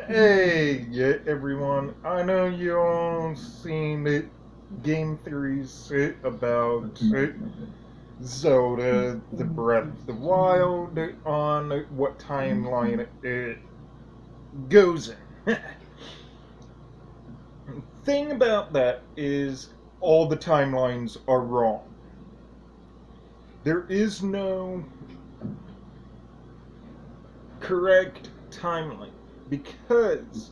Hey, yeah, everyone. I know you all seen the game theories about Zelda, the Breath of the Wild, on what timeline it goes in. Thing about that is all the timelines are wrong. There is no correct timeline because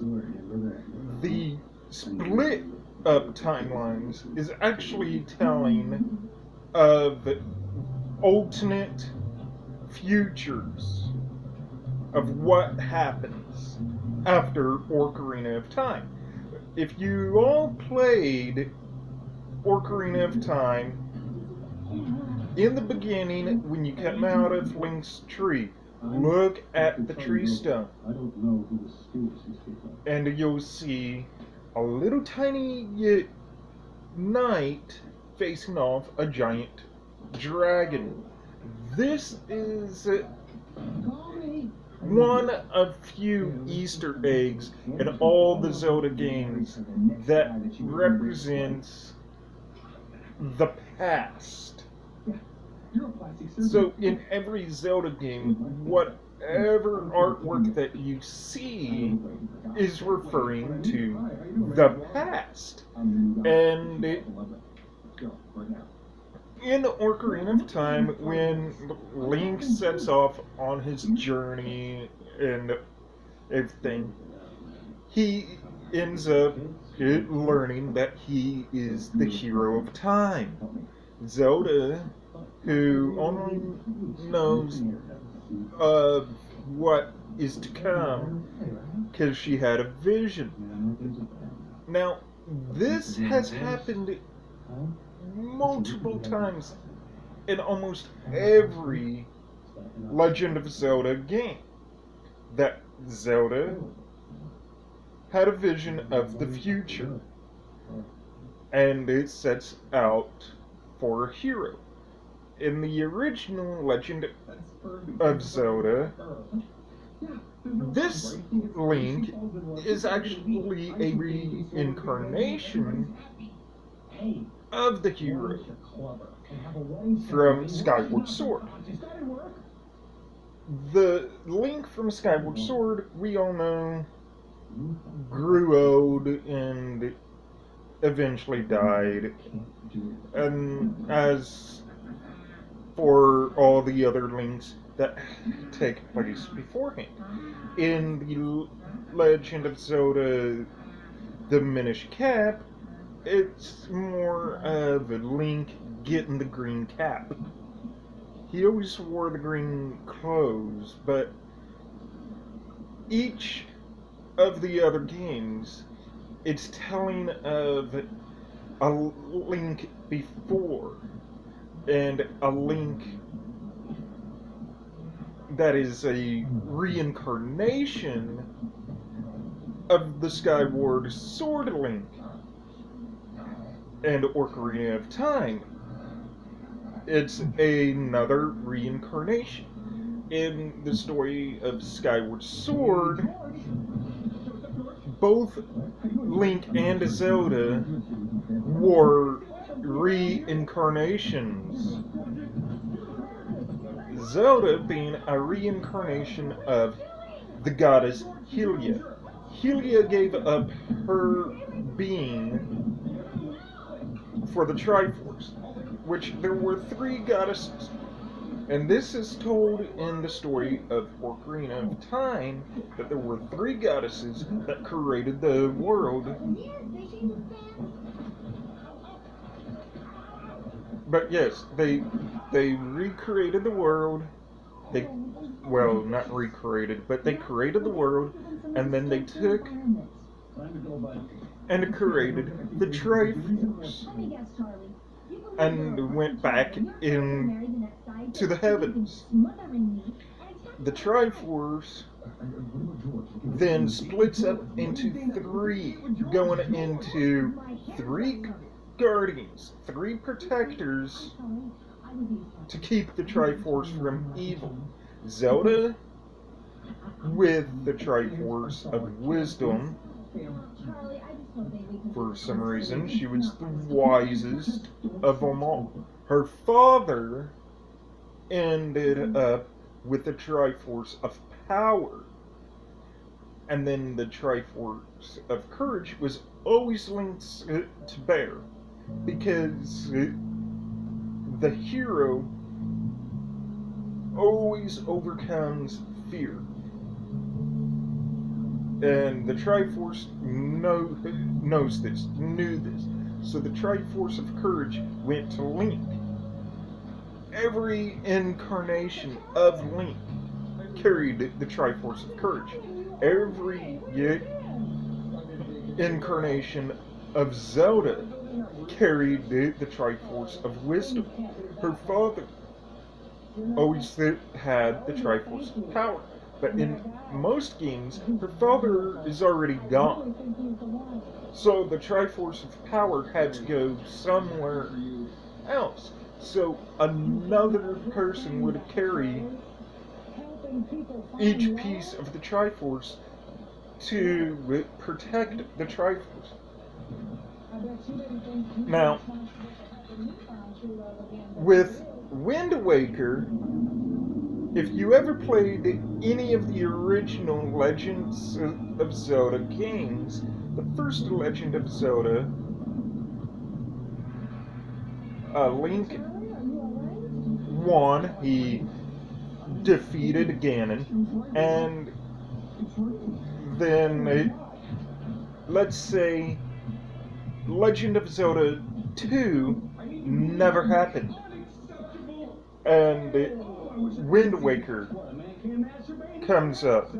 the split up timelines is actually telling of alternate futures of what happens after Ocarina of Time. If you all played Ocarina of Time, in the beginning, when you come out of Link's tree, look at the tree stump, and you'll see a little tiny knight facing off a giant dragon. This is one of few Easter eggs in all the Zelda games that represents the past. So in every Zelda game, whatever artwork that you see is referring to the past. And in Ocarina of Time, when Link sets off on his journey and everything, he ends up learning that he is the hero of time. Zelda, who only knows of what is to come because she had a vision. Now, this has happened multiple times in almost every Legend of Zelda game. That Zelda had a vision of the future, and it sets out for a hero. In the original Legend of Zelda, this Link is actually a reincarnation of the hero from Skyward Sword. The Link from Skyward Sword, we all know, grew old and eventually died. And as for all the other Links that take place beforehand, in the Legend of Zelda The Minish Cap, it's more of a Link getting the green cap. He always wore the green clothes, but each of the other games, it's telling of a Link before and a Link that is a reincarnation of the Skyward Sword Link and Ocarina of Time. It's another reincarnation. In the story of Skyward Sword, both Link and Zelda were reincarnations. Zelda being a reincarnation of the goddess Hylia. Hylia gave up her being for the Triforce, which there were three goddesses. And this is told in the story of Ocarina of Time, that there were three goddesses that created the world. But yes, they recreated the world. Well, not recreated, but they created the world, and then they took and created the Triforce, and went back into the heavens. The Triforce then splits up into three, going into three guardians, three protectors to keep the Triforce from evil. Zelda, with the Triforce of Wisdom. For some reason, she was the wisest of them all. Her father ended up with the Triforce of Power. And then the Triforce of Courage was always linked to Bear. Because the hero always overcomes fear. And the Triforce knows this, knew this. So the Triforce of Courage went to Link. Every incarnation of Link carried the Triforce of Courage. Every incarnation of Zelda carried the Triforce of Wisdom. Her father always had the Triforce of Power. But in most games, her father is already gone. So the Triforce of Power had to go somewhere else. So another person would carry each piece of the Triforce to protect the Triforce. Now, with Wind Waker, if you ever played any of the original Legends of Zelda games, the first Legend of Zelda, Link won. He defeated Ganon, and then let's say Legend of Zelda 2 never happened, and Wind Waker comes up,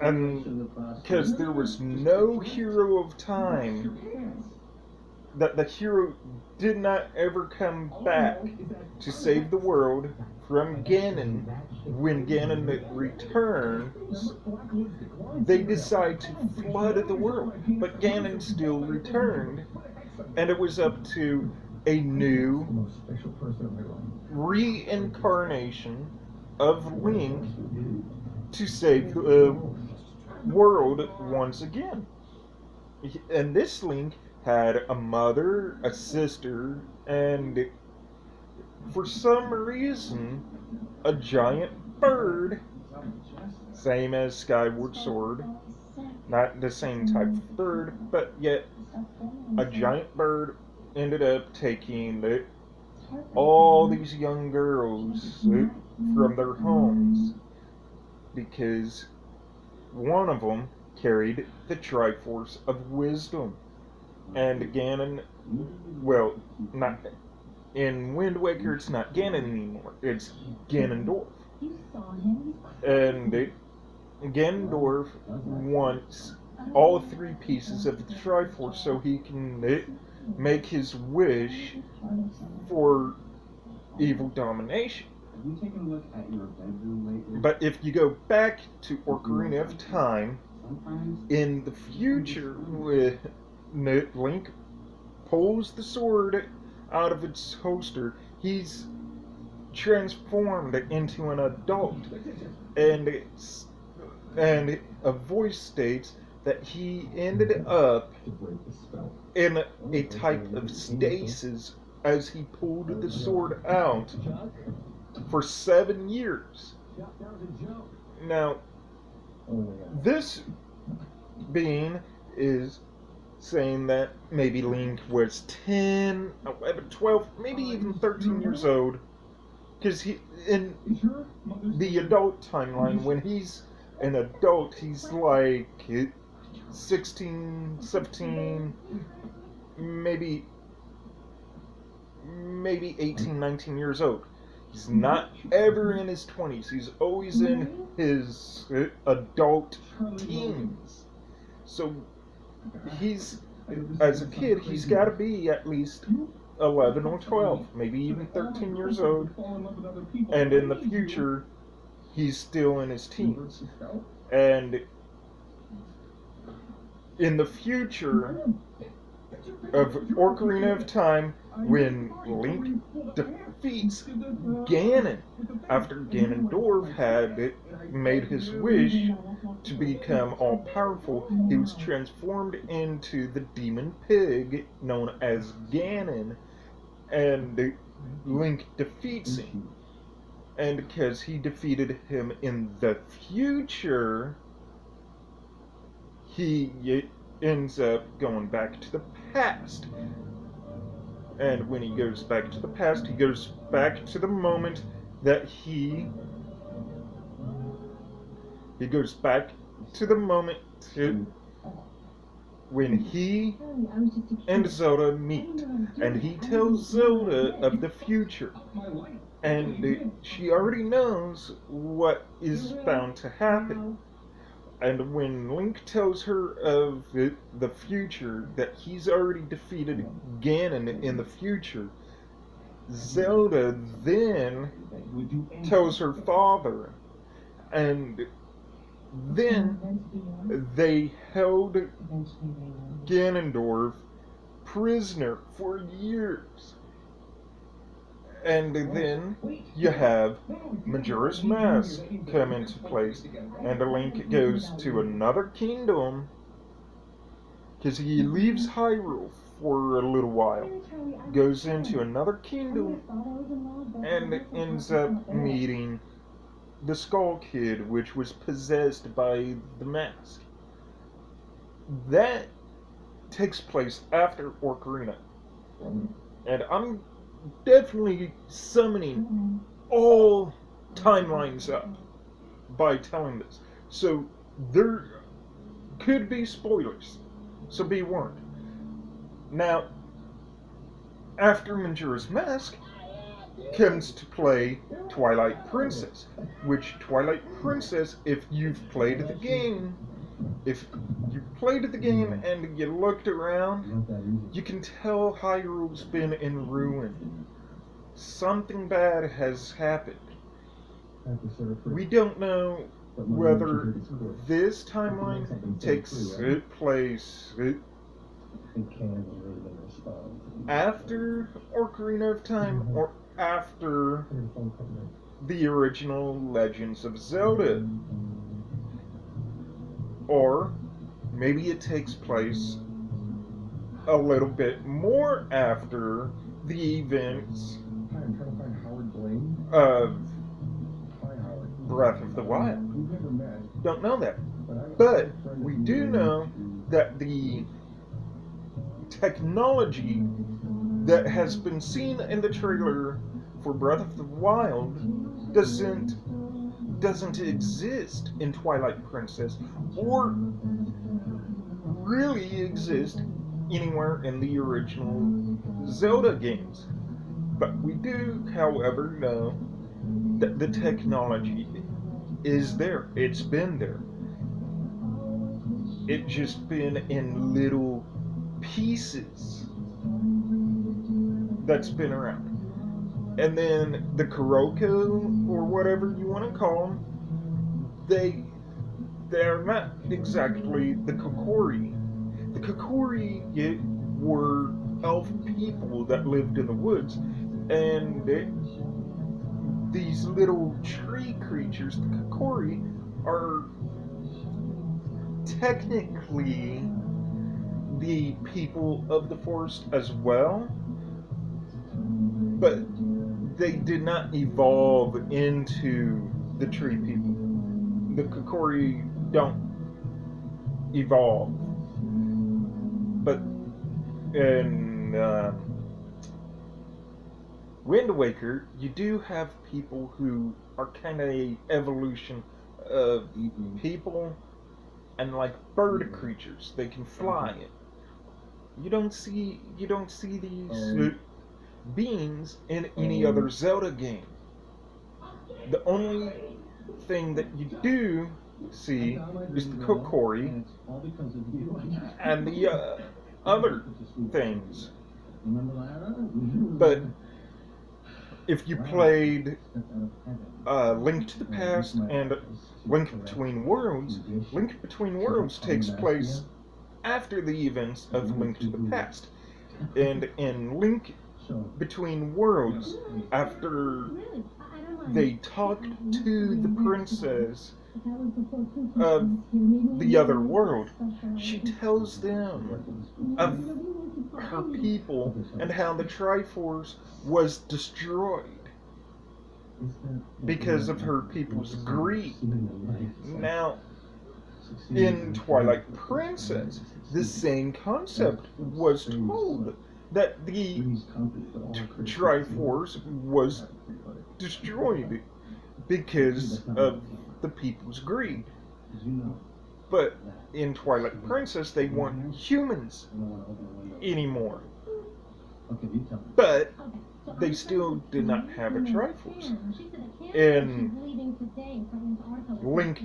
and because there was no hero of time, that the hero did not ever come back to save the world from Ganon. When Ganon returns, they decide to flood the world, but Ganon still returned, and it was up to a new reincarnation of Link to save the world once again. And this Link had a mother, a sister, and for some reason, a giant bird, same as Skyward Sword, not the same type of bird, but yet a giant bird ended up taking all these young girls from their homes because one of them carried the Triforce of Wisdom. And Ganon, well, not in Wind Waker, it's not Ganon anymore. It's Ganondorf. And Ganondorf wants all three pieces of the Triforce so he can make his wish for evil domination. But if you go back to Ocarina of Time, in the future, Link pulls the sword out of its holster. He's transformed into an adult, and a voice states that he ended up in a type of stasis as he pulled the sword out for 7 years. Now, this being is saying that maybe Link was 10, 11, 12, maybe even 13 years old. Because he, in the adult timeline, when he's an adult, he's like 16, 17, maybe 18, 19 years old. He's not ever in his 20s. He's always in his adult teens. So he's, as a kid, he's got to be at least 11 or 12, maybe even 13 years old. And in the future, he's still in his teens. And in the future of Ocarina of Time, when Link defeats Ganon after Ganondorf had made his wish to become all-powerful. He was transformed into the demon pig known as Ganon, and Link defeats him. And because he defeated him in the future, he ends up going back to the past. And when he goes back to the past, he goes back to the moment that he goes back to the moment when he and Zelda meet. And he tells Zelda of the future. And she already knows what is bound to happen. And when Link tells her of the future, that he's already defeated Ganon in the future, Zelda then tells her father. And then they held Ganondorf prisoner for years. And then you have Majora's Mask come into place, and Link goes to another kingdom, because he leaves Hyrule for a little while, goes into another kingdom, and ends up meeting the Skull Kid, which was possessed by the mask. That takes place after Ocarina. And I'm definitely summoning all timelines up by telling this. So there could be spoilers, so be warned. Now, after Majora's Mask comes to play Twilight Princess, which Twilight Princess, if you've played the game, if you played the game and you looked around, you can tell Hyrule's been in ruin. Something bad has happened. We don't know whether this timeline takes place after Ocarina of Time or after the original Legends of Zelda. Or maybe it takes place a little bit more after the events of Breath of the Wild. Don't know that. But we do know that the technology that has been seen in the trailer for Breath of the Wild doesn't exist in Twilight Princess, or really exist anywhere in the original Zelda games. But we do, however, know that the technology is there. It's been there. It's just been in little pieces that's been around. And then the Kuroko, or whatever you want to call them, they're not exactly the Kokori. The Kokori were elf people that lived in the woods, and these little tree creatures, the Kokori, are technically the people of the forest as well, but they did not evolve into the tree people. The Kokori don't evolve. But in Wind Waker, you do have people who are kind of a evolution of people and like bird creatures. They can fly. You don't see these beings in any other Zelda game. The only thing that you do see is the Kokori and the other things. But if you played Link to the Past and Link Between Worlds, Link Between Worlds takes place after the events of Link to the Past. And in Link between worlds after they talked to the princess of the other world. She tells them of her people and how the Triforce was destroyed because of her people's greed. Now, in Twilight Princess, the same concept was told that the Triforce was destroyed because of the people's greed. But in Twilight Princess, they weren't humans anymore. But they still did not have a Triforce. In Link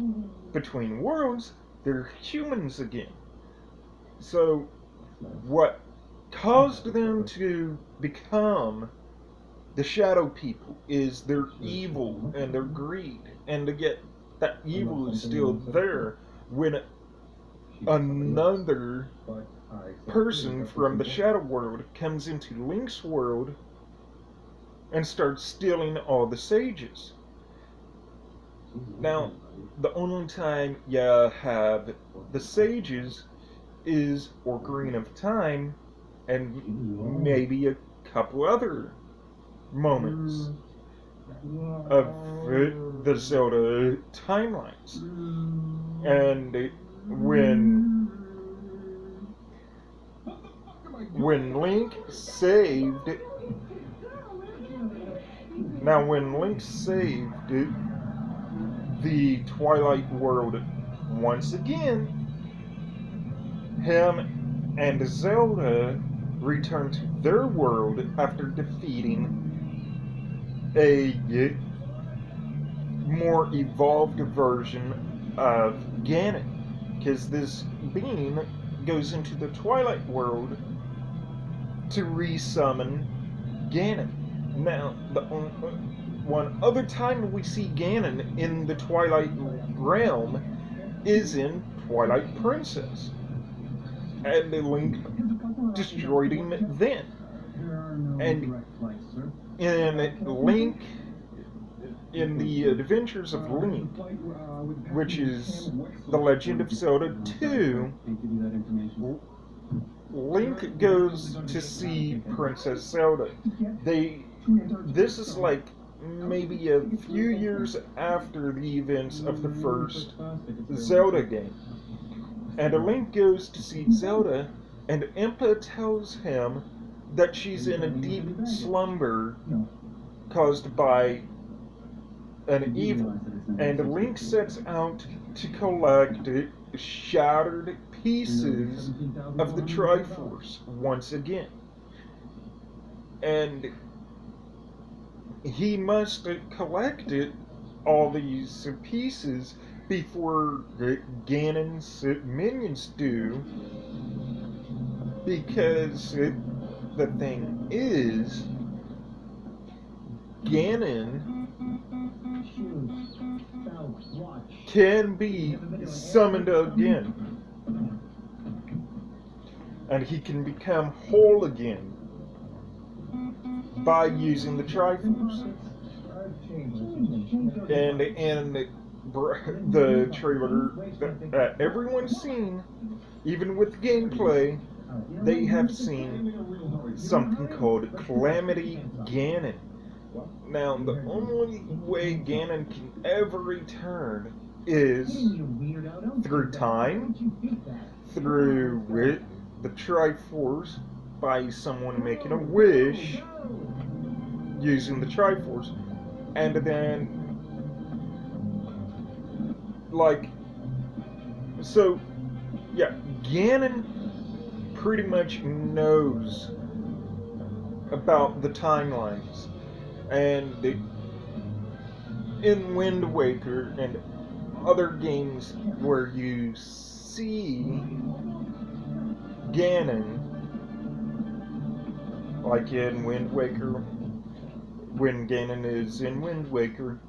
Between Worlds, they're humans again. So, what caused them to become the Shadow People is their evil and their greed. And yet, that evil is still there when another person from the Shadow World comes into Link's world and starts stealing all the sages. Now, the only time you have the sages is Ocarina of Time and maybe a couple other moments of the Zelda timelines. And when Link saved the Twilight World once again, him and Zelda returned to their world after defeating a more evolved version of Ganon. Because this being goes into the Twilight World to resummon Ganon. Now, the one other time we see Ganon in the Twilight Realm is in Twilight Princess. And Link destroyed him then. And in the Adventures of Link, which is The Legend of Zelda 2, Link goes to see Princess Zelda. This is like maybe a few years after the events of the first Zelda game. And Link goes to see Zelda, and Impa tells him that she's in a deep slumber caused by an evil. And Link sets out to collect shattered pieces of the Triforce once again. And he must collect all these pieces before Ganon's minions do, because the thing is, Ganon can be summoned again, and he can become whole again by using the Triforce. And in the trailer that everyone's seen, even with gameplay, they have seen something called Calamity Ganon. Now, the only way Ganon can ever return is through time, through the Triforce, by someone making a wish using the Triforce, and then, so, yeah, Ganon pretty much knows about the timelines. And in Wind Waker and other games where you see Ganon, like in Wind Waker, when Ganon is in Wind Waker,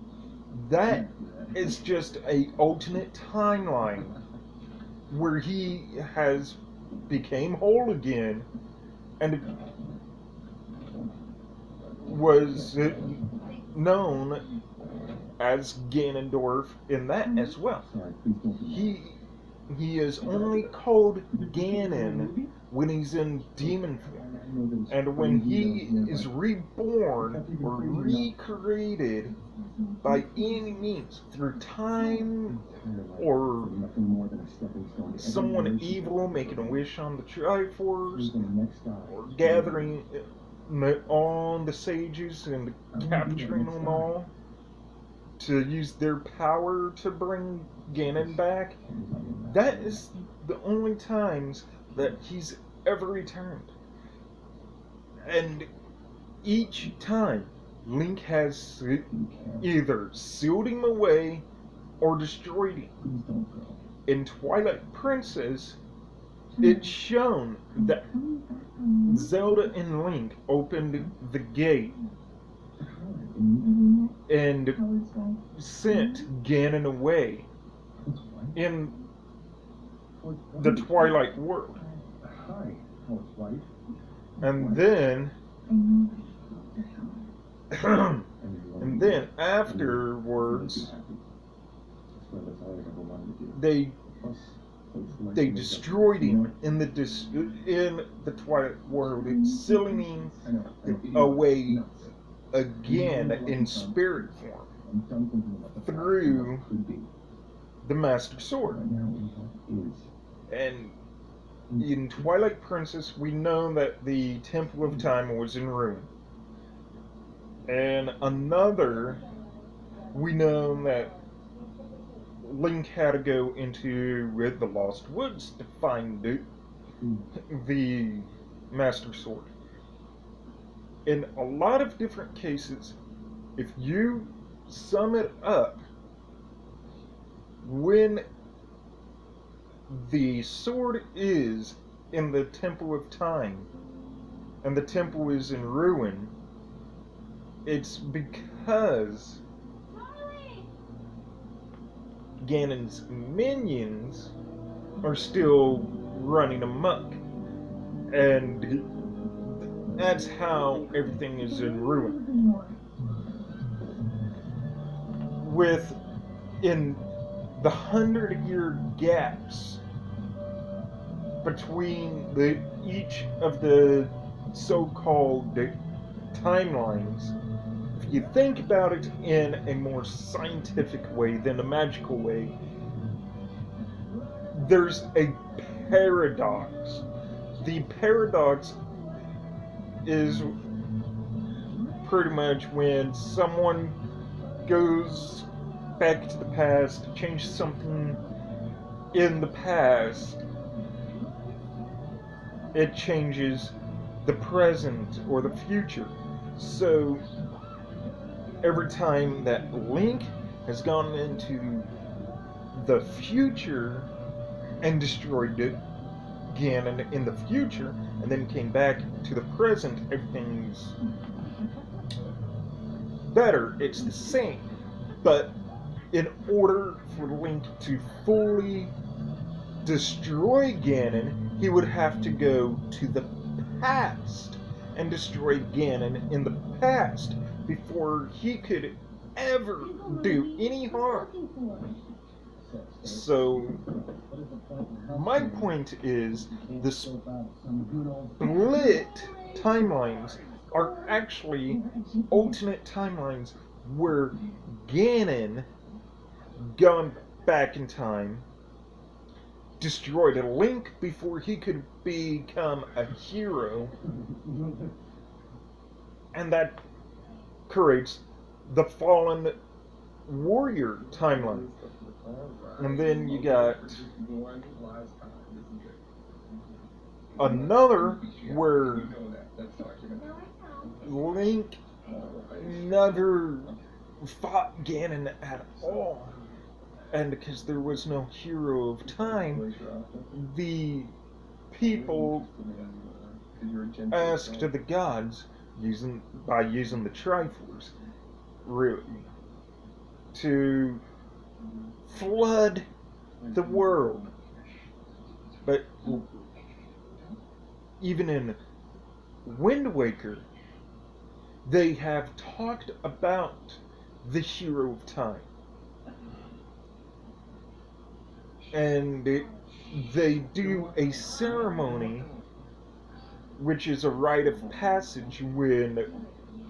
that is just a alternate timeline where he has became whole again, and was known as Ganondorf in that as well. He he is only called Ganon when he's in demon form. And when he is reborn or recreated by any means, through time or someone evil making a wish on the Triforce, or gathering on the sages and capturing them all to use their power to bring Ganon back, that is the only times that he's ever returned. And each time, Link has either sealed him away or destroyed him. In Twilight Princess, it's shown that Zelda and Link opened the gate and sent Ganon away in the Twilight world. And then and then afterwards they destroyed him in the Twilight world, sealing him away again in spirit form through the Master Sword. And in Twilight Princess, we know that the Temple of Time was in ruin. And another, we know that Link had to go into the Lost Woods to find the Master Sword. In a lot of different cases, if you sum it up, when the sword is in the Temple of Time and the temple is in ruin, it's because Ganon's minions are still running amok, and that's how everything is in ruin. In the 100-year gaps between each of the so-called timelines, if you think about it in a more scientific way than a magical way, there's a paradox. The paradox is pretty much when someone goes back to the past to change something in the past, it changes the present or the future. So every time that Link has gone into the future and destroyed it, Ganon in the future, and then came back to the present, everything's better, it's the same. But in order for Link to fully destroy Ganon, he would have to go to the past and destroy Ganon in the past before he could ever do any harm. So, my point is, the split timelines are actually alternate timelines where Ganon, gone back in time, destroyed a Link before he could become a hero, and that creates the Fallen Warrior timeline. And then you got another where Link never fought Ganon at all. And because there was no hero of time, the people asked the gods, by using the Triforce, really, to flood the world. But even in Wind Waker, they have talked about the hero of time. And they do a ceremony, which is a rite of passage when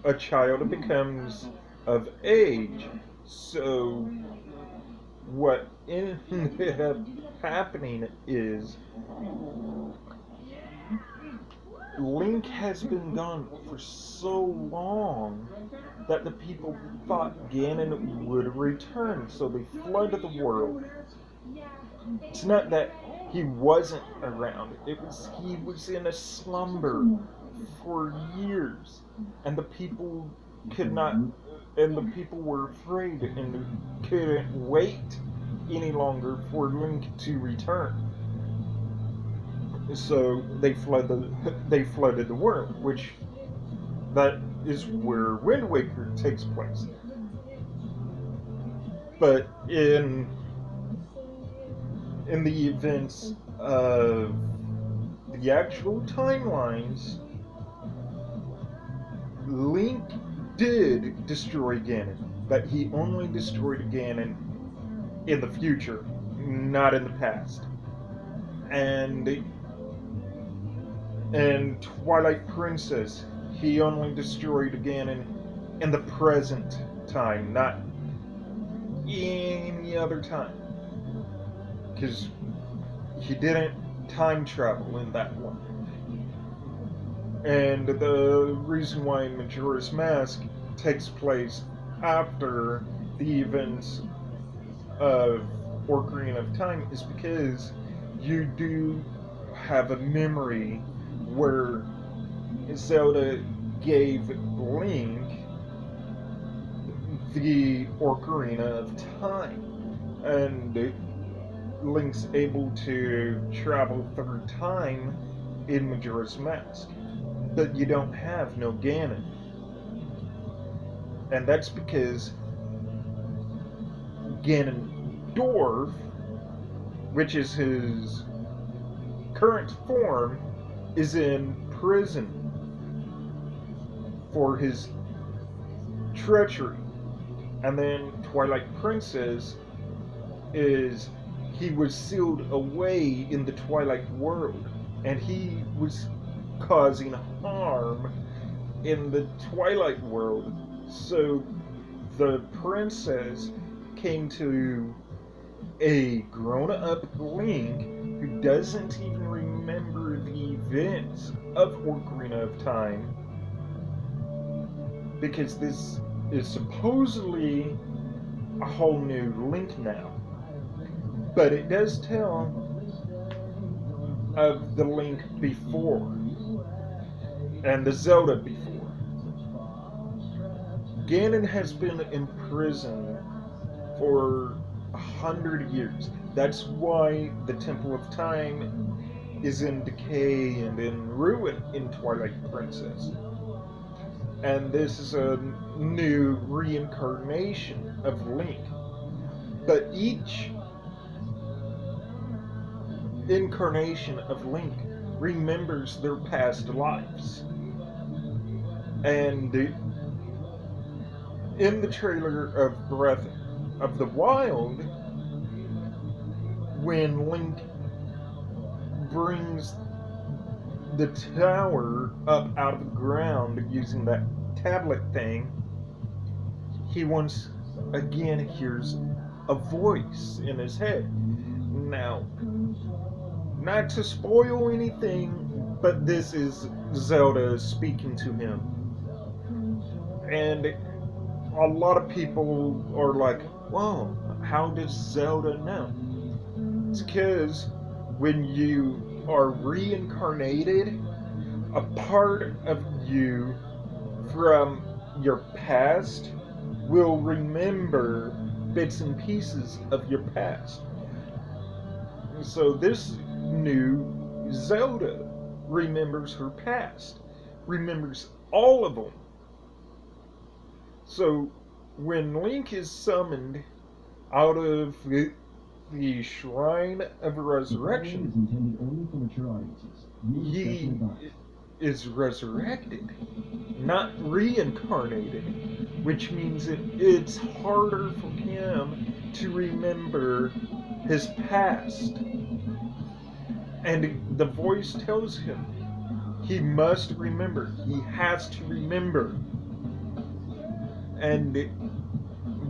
a child becomes of age. So, what ended up happening is Link has been gone for so long that the people thought Ganon would return, so they flooded the world. It's not that he wasn't around, it was he was in a slumber for years, and the people could not, and the people were afraid and couldn't wait any longer for Link to return. So they flooded the world, which that is where Wind Waker takes place. But in the events of the actual timelines, Link did destroy Ganon, but he only destroyed Ganon in the future, not in the past. And Twilight Princess, he only destroyed Ganon in the present time, not any other time. Because he didn't time travel in that one. And the reason why Majora's Mask takes place after the events of Ocarina of Time is because you do have a memory where Zelda gave Link the Ocarina of Time, and Link's able to travel through time in Majora's Mask, but you don't have no Ganon, and that's because Ganondorf, which is his current form, is in prison for his treachery. And then Twilight Princess is he was sealed away in the Twilight world, and he was causing harm in the Twilight world. So the princess came to a grown-up Link who doesn't even remember the events of Ocarina of Time, because this is supposedly a whole new Link now. But it does tell of the Link before and the Zelda before. Ganon has been in prison for 100 years. That's why the Temple of Time is in decay and in ruin in Twilight Princess. And this is a new reincarnation of Link. But each incarnation of Link remembers their past lives. And in the trailer of Breath of the Wild, when Link brings the tower up out of the ground using that tablet thing, he once again hears a voice in his head. Now, not to spoil anything, but this is Zelda speaking to him. And a lot of people are like, whoa, how does Zelda know? It's because when you are reincarnated, a part of you from your past will remember bits and pieces of your past. So this new Zelda remembers her past, remembers all of them. So when Link is summoned out of the Shrine of Resurrection, is resurrected, not reincarnated, which means it's harder for him to remember his past. And the voice tells him he must remember, he has to remember. And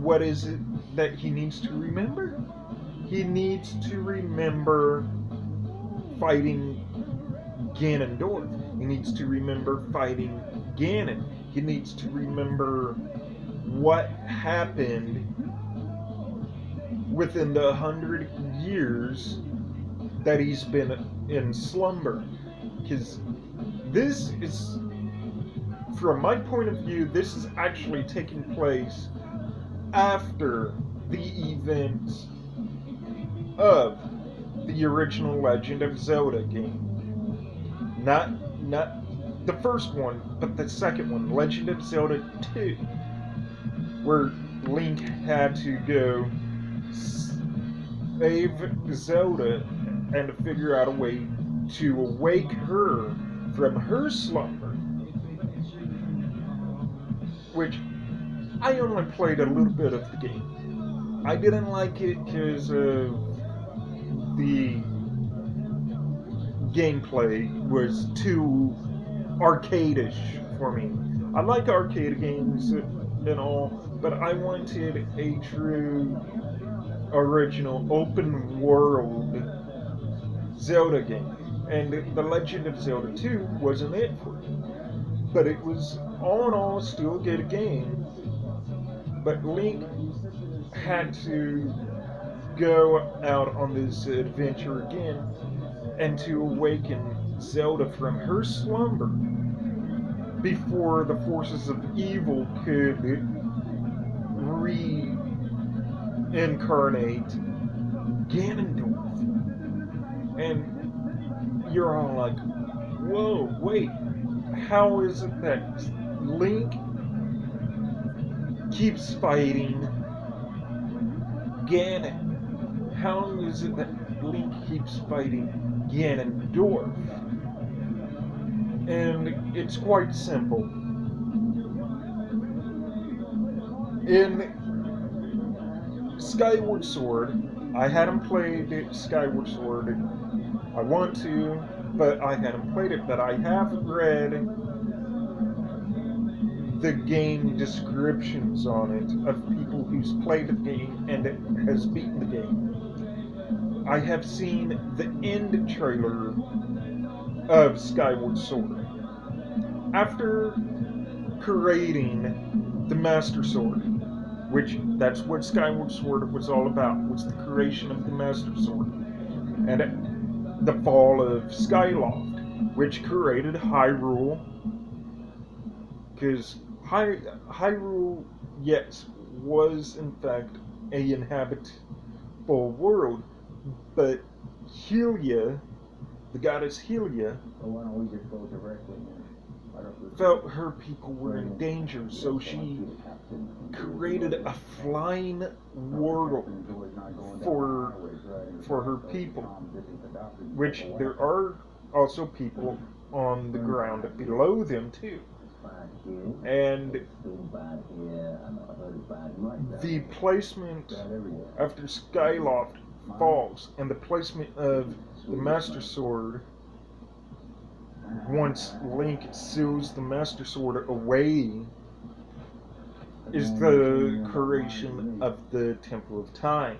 what is it that he needs to remember? He needs to remember fighting Ganondorf. He needs to remember fighting Ganon. He needs to remember what happened within the 100 years that he's been in slumber. Because this is, from my point of view, this is actually taking place after the events of the original Legend of Zelda game. Not the first one, but the second one, Legend of Zelda 2, where Link had to go save Zelda and figure out a way to awake her from her slumber. Which I only played a little bit of the game. I didn't like it because of the gameplay was too arcade-ish for me. I like arcade games and all, but I wanted a true original open world Zelda game. And The Legend of Zelda 2 wasn't it for me. But it was all in all still a good game. But Link had to go out on this adventure again and to awaken Zelda from her slumber before the forces of evil could reincarnate Ganondorf. And you're all like, whoa, wait, how is it that Link keeps fighting Ganon? How is it that Link keeps fighting Ganondorf? And it's quite simple. In Skyward Sword, I hadn't played Skyward Sword. I want to, but I hadn't played it. But I have read the game descriptions on it of people who's played the game and has beaten the game. I have seen the end trailer of Skyward Sword. After creating the Master Sword, which that's what Skyward Sword was all about, was the creation of the Master Sword, and the fall of Skyloft, which created Hyrule, because Hyrule, yes, was in fact a inhabitable world, but Hylia, the goddess Hylia, why don't we just go directly in? felt her people were in danger, so she created a flying world for her people, which there are also people on the ground below them too. And the placement after Skyloft falls and the placement of the Master Sword, once Link seals the Master Sword away, is the creation of the Temple of Time.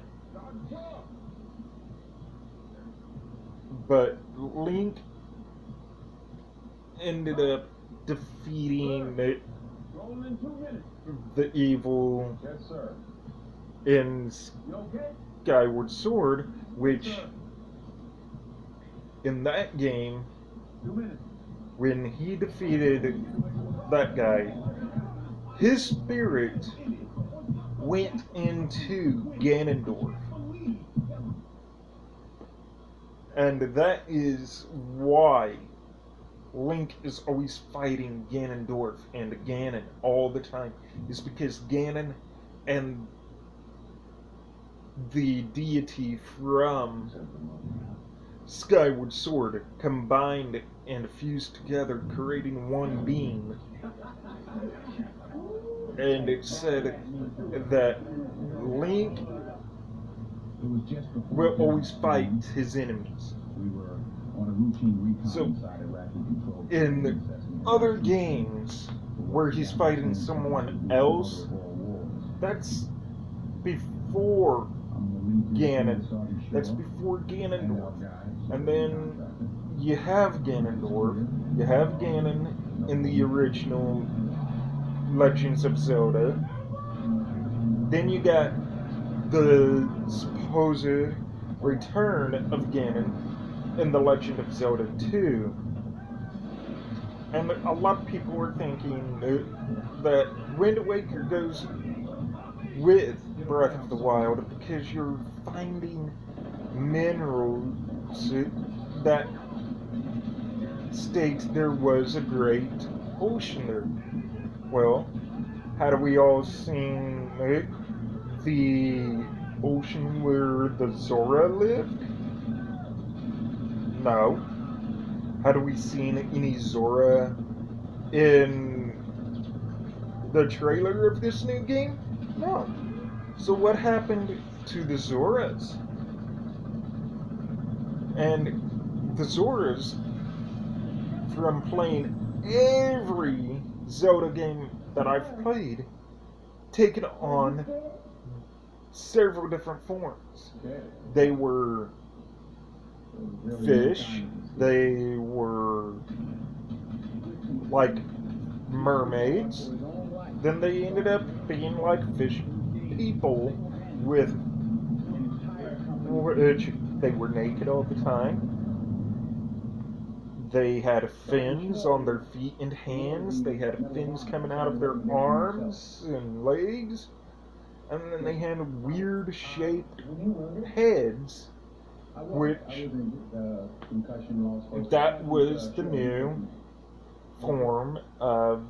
But Link ended up defeating the evil in Skyward Sword, which in that game, when he defeated that guy, his spirit went into Ganondorf. And that is why Link is always fighting Ganondorf and Ganon all the time. Is because Ganon and the deity from Skyward Sword combined and fused together, creating one being. And it said that Link will always fight his enemies. So, in other games where he's fighting someone else, that's before Ganon. That's before Ganondorf. And then you have Ganondorf. You have Ganon in the original Legends of Zelda. Then you got the supposed return of Ganon in The Legend of Zelda 2. And a lot of people were thinking that Wind Waker goes with Breath of the Wild because you're finding minerals that state there was a great ocean there. Well, had we all seen the ocean where the Zora lived? No. Had we seen any Zora in the trailer of this new game? No. So what happened to the Zoras? And the Zoras, from playing every Zelda game that I've played, taken on several different forms. They were fish, they were like mermaids, then they ended up being like fish people, with which they were naked all the time. They had fins on their feet and hands, they had fins coming out of their arms and legs, and then they had weird shaped heads, which that was the new form of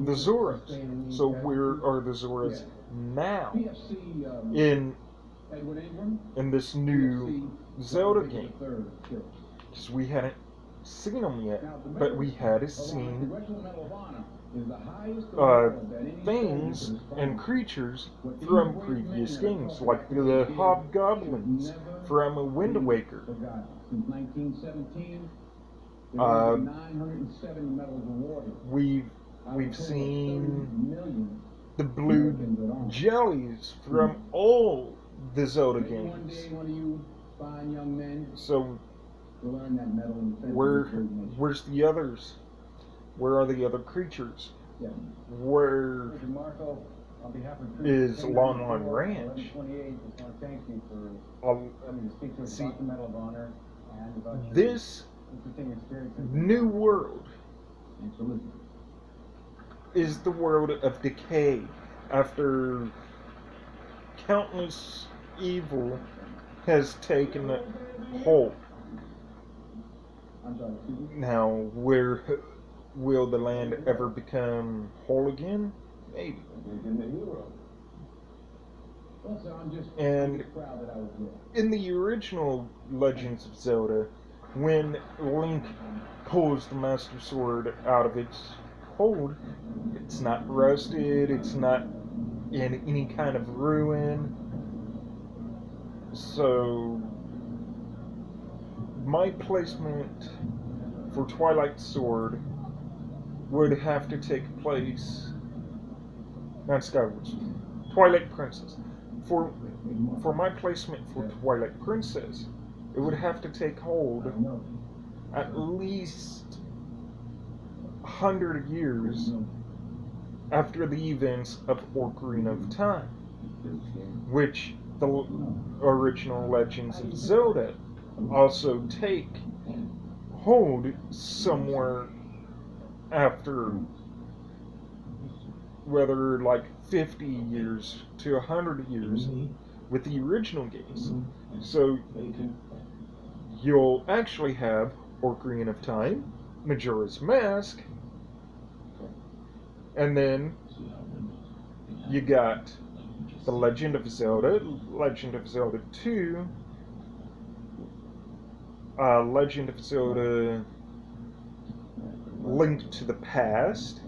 the Zoras. So where are the Zoras now in this new Zelda game? Because we hadn't seen them yet, but we had seen things and creatures from previous games, like the hobgoblins from Wind Waker. We've seen the blue jellies from all the Zelda games. So where's the others? Where are the other creatures? Where is Lon Lon Ranch? See, this new world is the world of decay after countless evil has taken hold. Now, where will the land ever become whole again? Maybe. And in the original Legends of Zelda, when Link pulls the Master Sword out of its hold, it's not rusted, it's not in any kind of ruin. So my placement for Twilight Sword would have to take place, not Skyward Sword, Twilight Princess. For my placement for Twilight Princess, it would have to take hold at least 100 years after the events of Ocarina of Time, which the original Legends of Zelda also take hold somewhere after, whether like 50 years to 100 years with the original games. So you'll actually have Ocarina of Time, Majora's Mask, and then you got The Legend of Zelda, Legend of Zelda 2, Legend of Zelda Link to the Past,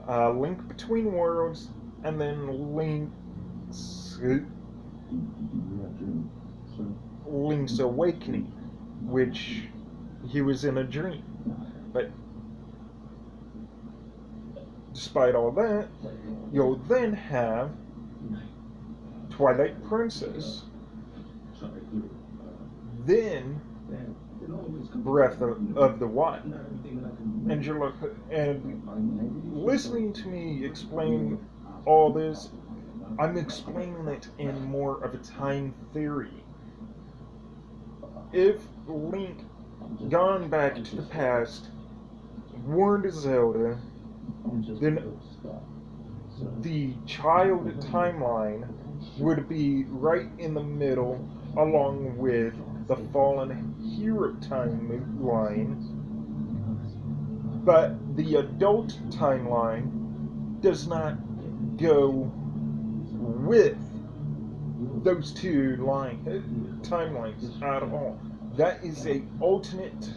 Link Between Worlds, and then Link's Awakening, which he was in a dream. But despite all that, you'll then have Twilight Princess, then Breath of the Wild. And listening to me explain all this, I'm explaining it in more of a time theory. If Link gone back to the past, warned Zelda, then the child timeline would be right in the middle, along with the fallen hero timeline. But the adult timeline does not go with those two timelines at all. That is a alternate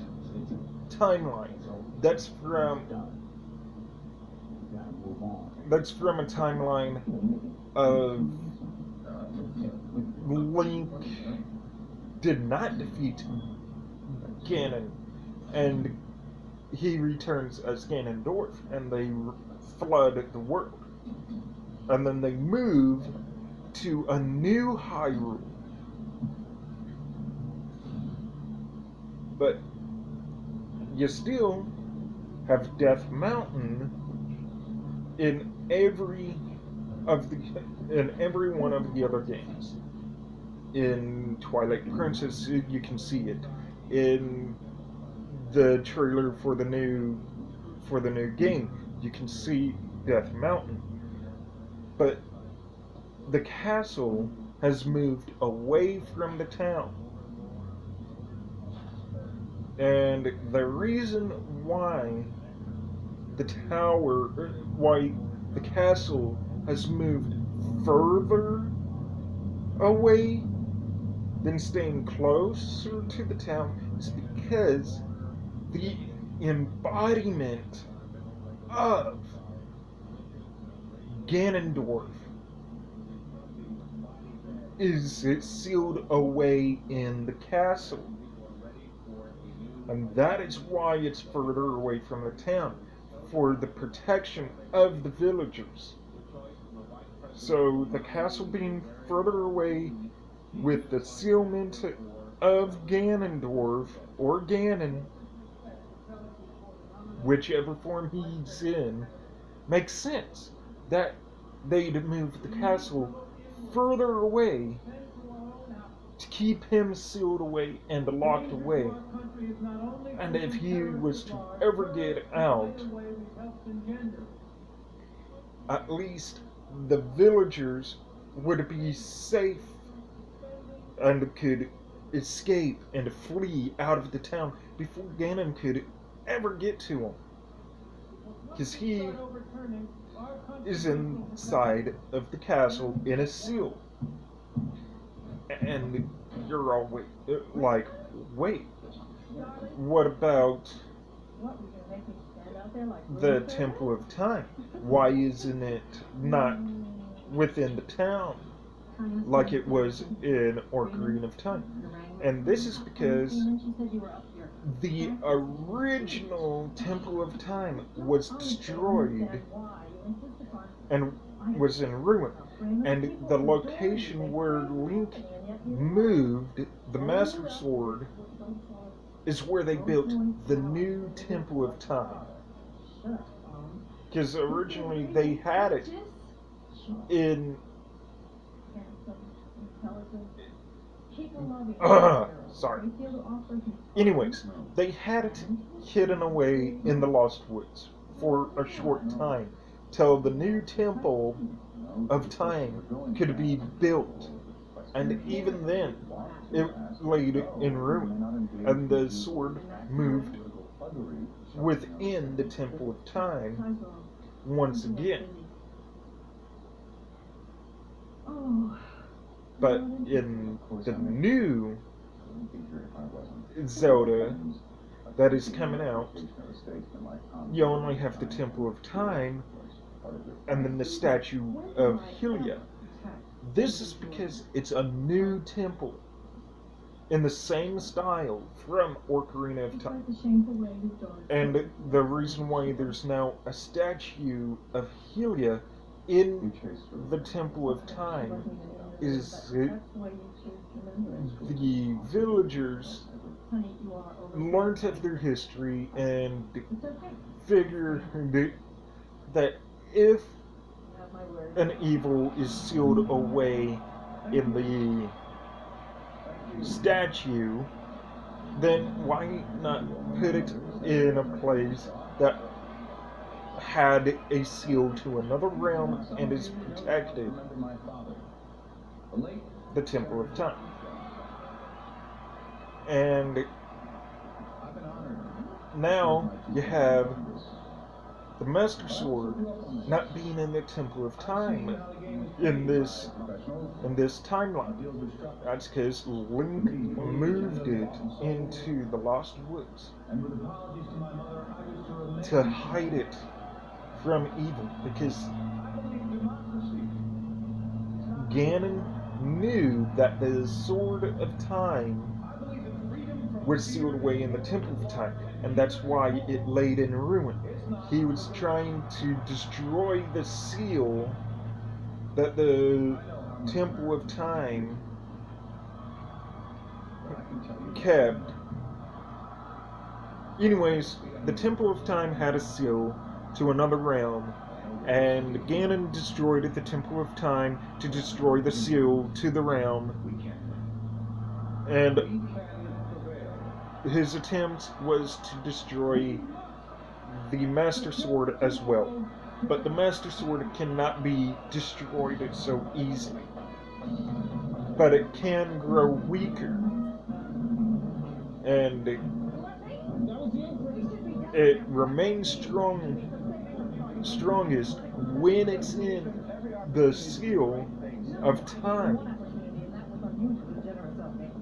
timeline. That's from a timeline of Link did not defeat Ganon, and he returns as Ganondorf, and they flood the world. And then they move to a new Hyrule. But you still have Death Mountain in every one of the other games. In Twilight Princess, you can see it. In the trailer for the new game, you can see Death Mountain. But the castle has moved away from the town. And the reason why the castle has moved further away than staying closer to the town is because the embodiment of Ganondorf is sealed away in the castle. And that is why it's further away from the town, for the protection of the villagers. So the castle being further away with the sealment of Ganondorf, or Ganon, whichever form he's in, makes sense that they'd move the castle further away to keep him sealed away and locked away. And if he was to ever get out, at least the villagers would be safe and could escape and flee out of the town before Ganon could ever get to him. Because he is inside of the castle in a seal. And you're all like, wait, what about the Temple of Time? Why isn't it not within the town like it was in Ocarina of Time? And this is because the original Temple of Time was destroyed and was in ruin. And the location where Link moved the Master Sword is where they built the new Temple of Time. Because originally they had it in... sorry. Anyways, they had it hidden away in the Lost Woods for a short time, till the new Temple of Time could be built. And even then, it laid in ruin, and the sword moved within the Temple of Time once again. But in the new Zelda that is coming out, you only have the Temple of Time and then the statue of Hylia. This is because it's a new temple in the same style from Ocarina of Time. And the reason why there's now a statue of Hylia in the Temple of Time is the villagers learned of their history and figured that if an evil is sealed away in the statue, then why not put it in a place that had a seal to another realm and is protected? The Temple of Time. And now you have the Master Sword not being in the Temple of Time in this timeline. That's because Link moved it into the Lost Woods to hide it from evil, because Ganon knew that the Sword of Time was sealed away in the Temple of Time, and that's why it laid in ruin. He was trying to destroy the seal that the Temple of Time kept. Anyways, the Temple of Time had a seal to another realm, and Ganon destroyed the Temple of Time to destroy the seal to the realm. And his attempt was to destroy the Master Sword as well. But the Master Sword cannot be destroyed so easily. But it can grow weaker. And it remains strongest when it's in the seal of time.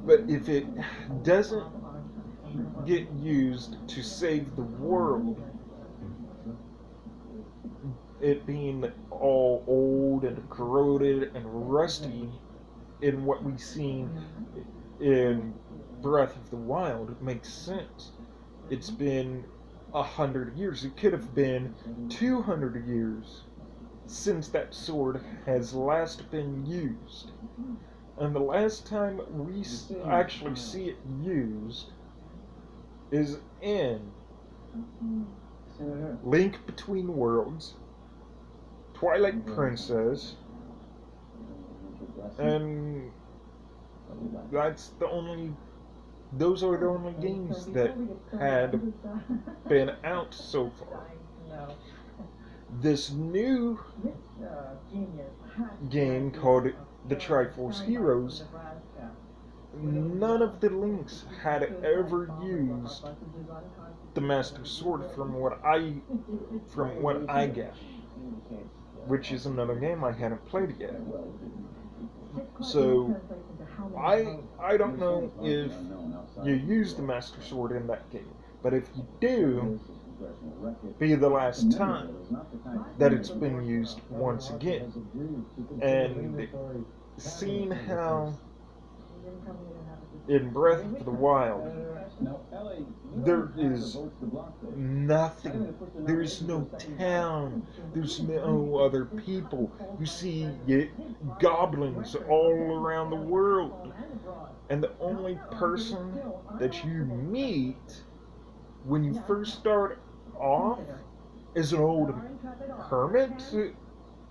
But if it doesn't get used to save the world, it being all old and corroded and rusty in what we've seen in Breath of the Wild, it makes sense. It's been 100 years. It could have been 200 years since that sword has last been used. And the last time we actually see it used is in Link Between Worlds, Twilight Princess, and those are the only games that had been out so far. This new game called the Triforce Heroes, none of the Links had ever used the Master Sword from what I get, which is another game I haven't played yet. So I don't know if you use the Master Sword in that game, but if you do, be the last time that it's been used once again. And seeing how in Breath of the Wild there is nothing, there's no town, there's no other people. You see goblins all around the world, and the only person that you meet when you first start off is an old hermit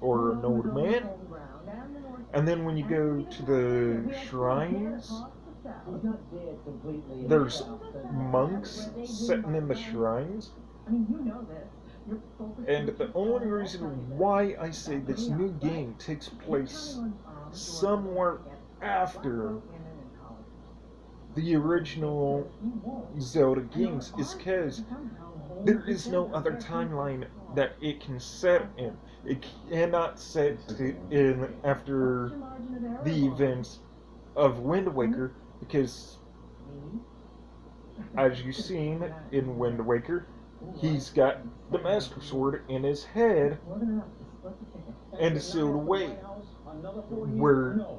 or an old man, and then when you go to the shrines, there's monks sitting in the shrines. And the only reason why I say this new game takes place somewhere after the original Zelda games is because there is no other timeline that it can set in. It cannot set in after the events of Wind Waker, because As you've seen in Wind Waker, he's got the Master Sword in his head and sealed away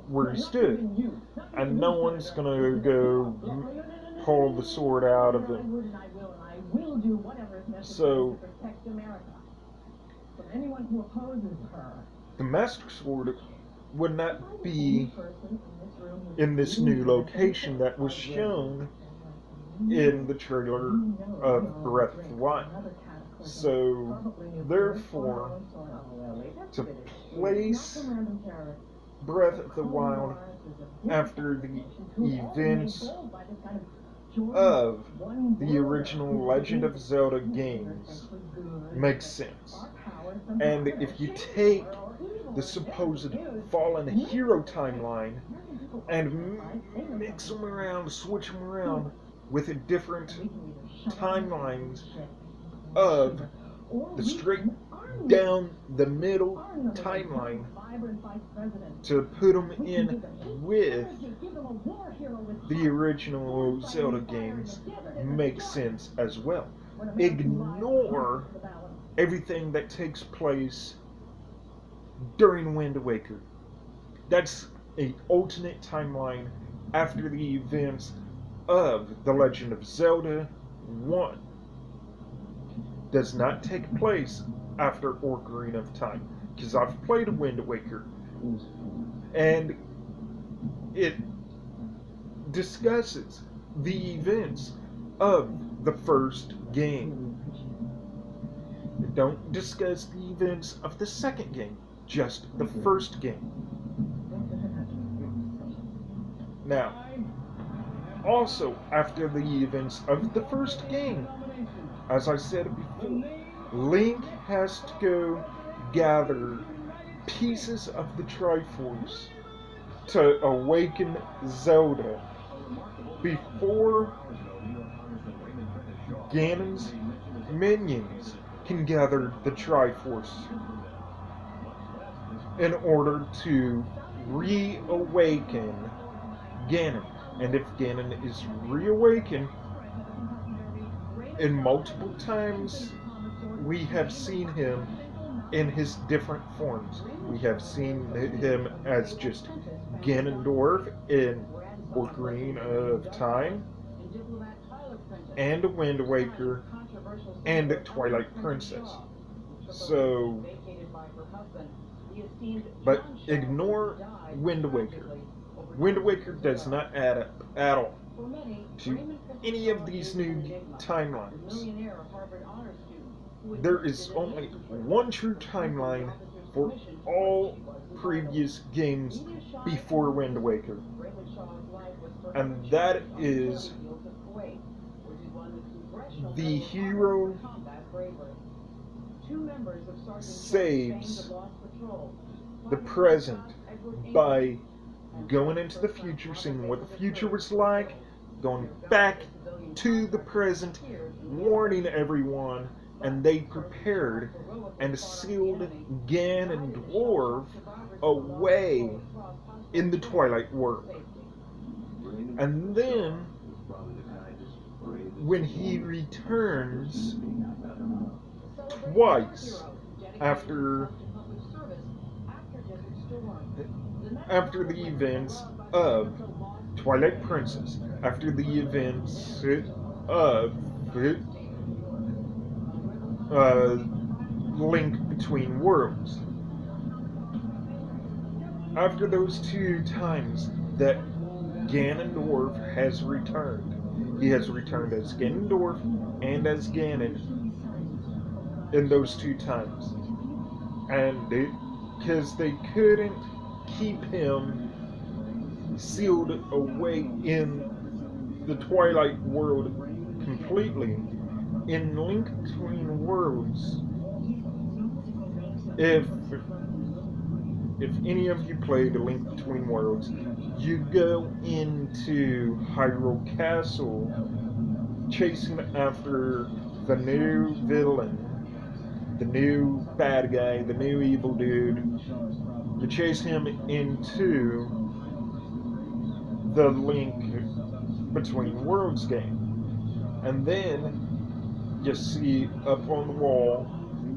where he stood. And no one's gonna go pull the sword out of him. So the Master Sword would not be in this new location that was shown in the trailer of Breath of the Wild. So, therefore, to place Breath of the Wild after the events of the original Legend of Zelda games makes sense. And if you take the supposed fallen hero timeline and mix them around, switch them around with different timelines of the straight down the middle timeline to put them in with the original Zelda games makes sense as well. Ignore everything that takes place during Wind Waker. That's an alternate timeline after the events of The Legend of Zelda 1. Does not take place after Ocarina of Time. Because I've played Wind Waker. And it discusses the events of the first game. It don't discuss the events of the second game. Just the first game. Now, also after the events of the first game, as I said before, Link has to go gather pieces of the Triforce to awaken Zelda before Ganon's minions can gather the Triforce in order to reawaken Ganon. And if Ganon is reawakened, in multiple times we have seen him in his different forms. We have seen him as just Ganondorf in Ocarina of Time, and Wind Waker, and Twilight Princess. So, but ignore Wind Waker. Wind Waker does not add up at all to any of these new timelines. There is only one true timeline for all previous games before Wind Waker, and that is the hero saves the present by going into the future, seeing what the future was like, going back to the present, warning everyone, and they prepared and sealed Ganondorf away in the Twilight World. And then, when he returns twice after the events of Twilight Princess, after the events of Link Between Worlds. After those two times that Ganondorf has returned, he has returned as Ganondorf and as Ganon in those two times. And because they couldn't keep him sealed away in the Twilight World completely, in Link Between Worlds, if any of you played Link Between Worlds, you go into Hyrule Castle chasing after the new villain, the new bad guy, the new evil dude. You chase him into the Link Between Worlds game. And then you see up on the wall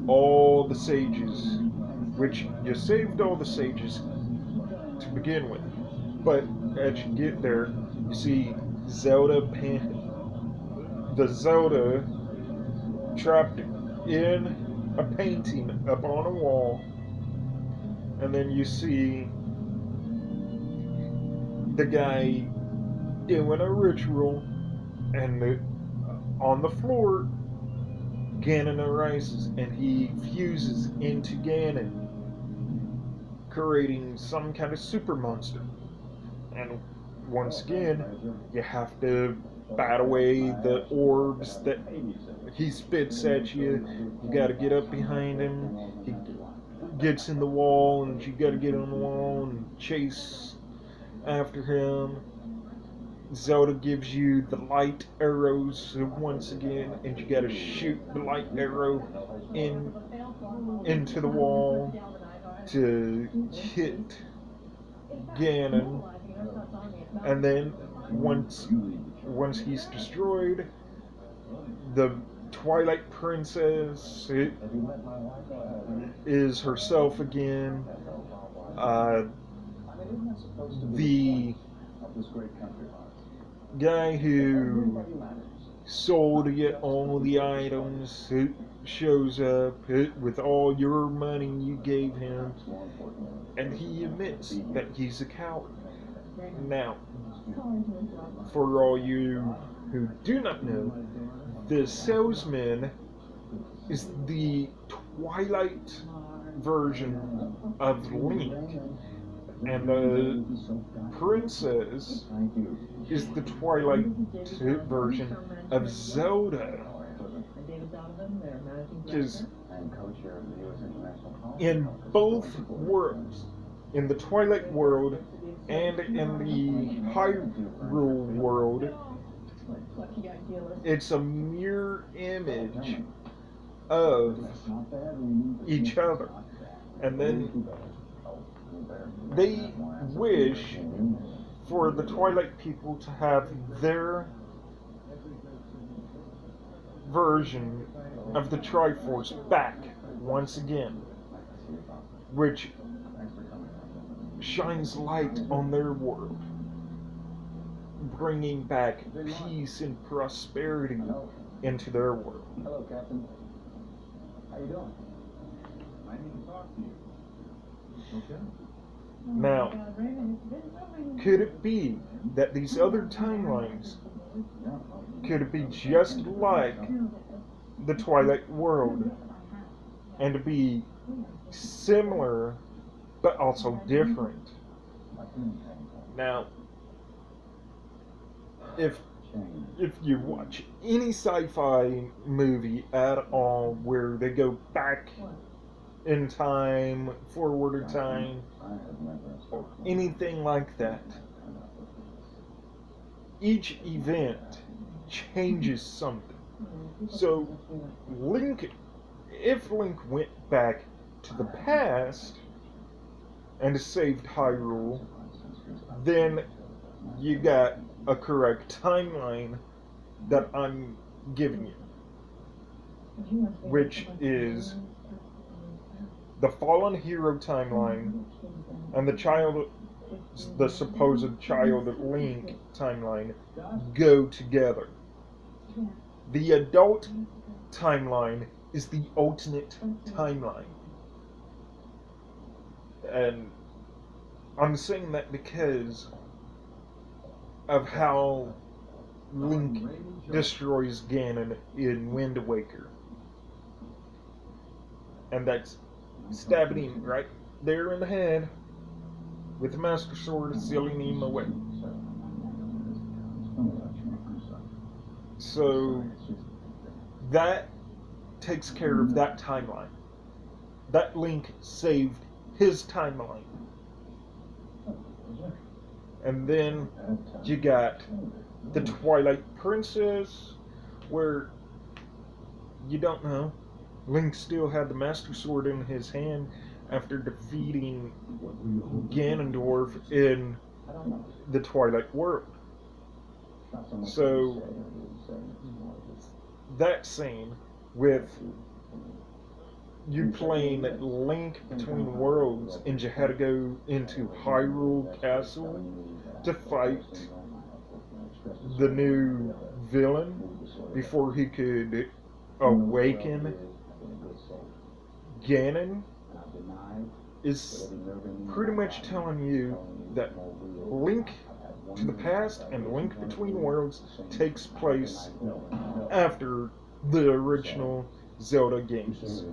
all the sages, which you saved all the sages to begin with. But as you get there, you see the Zelda trapped in a painting up on a wall, and then you see the guy doing a ritual, and on the floor, Ganon arises, and he fuses into Ganon, creating some kind of super monster. And once again, you have to bat away the orbs that he spits at you. You got to get up behind him. He gets in the wall, and you got to get on the wall and chase after him. Zelda gives you the light arrows once again, and you got to shoot the light arrow into the wall to hit Ganon. And then once he's destroyed, the Twilight Princess is herself again. The guy who sold you all the items shows up with all your money you gave him, and he admits that he's a coward. Now, for all you who do not know, the salesman is the Twilight version of Link, and the princess is the Twilight version of Zelda. Because in both worlds, in the Twilight world and in the Hyrule world, it's a mirror image of each other. And then they wish for the Twilight people to have their version of the Triforce back once again, which shines light on their world, bringing back peace and prosperity into their world. Hello, Captain. How you doing? I need to talk to you. Okay. Now, could it be that these other timelines could be just like the Twilight world and to be similar but also different? Now, if you watch any sci-fi movie at all where they go back in time, forward in time, or anything like that, each event changes something. So if Link went back to the past and saved Hyrule, then you got a correct timeline that I'm giving you, which is the fallen hero timeline and the supposed child Link timeline go together. The adult timeline is the ultimate timeline. And I'm saying that because of how Link destroys Ganon in Wind Waker. And that's stabbing him right there in the head with the Master Sword, sealing him away. So that takes care of that timeline. That Link saved his timeline. And then you got the Twilight Princess, where you don't know. Link still had the Master Sword in his hand after defeating Ganondorf in the Twilight world. So that scene with you playing Link Between Worlds and you had to go into Hyrule Castle to fight the new villain before he could awaken Ganon is pretty much telling you that Link to the Past and Link Between Worlds takes place after the original Zelda games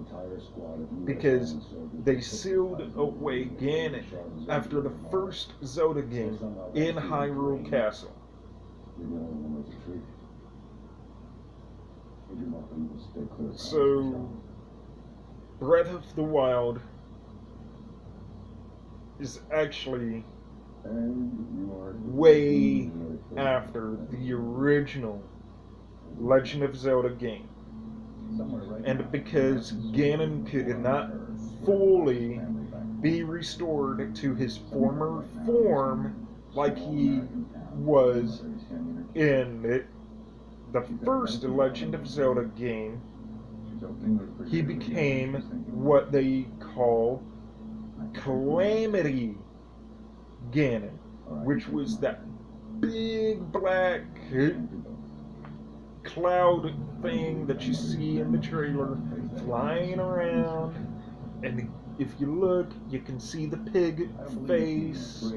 because they sealed away Ganon after the first Zelda game in Hyrule Castle. So, Breath of the Wild is actually way after the original Legend of Zelda game. And because Ganon could not fully be restored to his former form like he was in the first Legend of Zelda game, he became what they call Calamity Ganon, which was that big black cloud thing that you see in the trailer flying around, and if you look, you can see the pig face.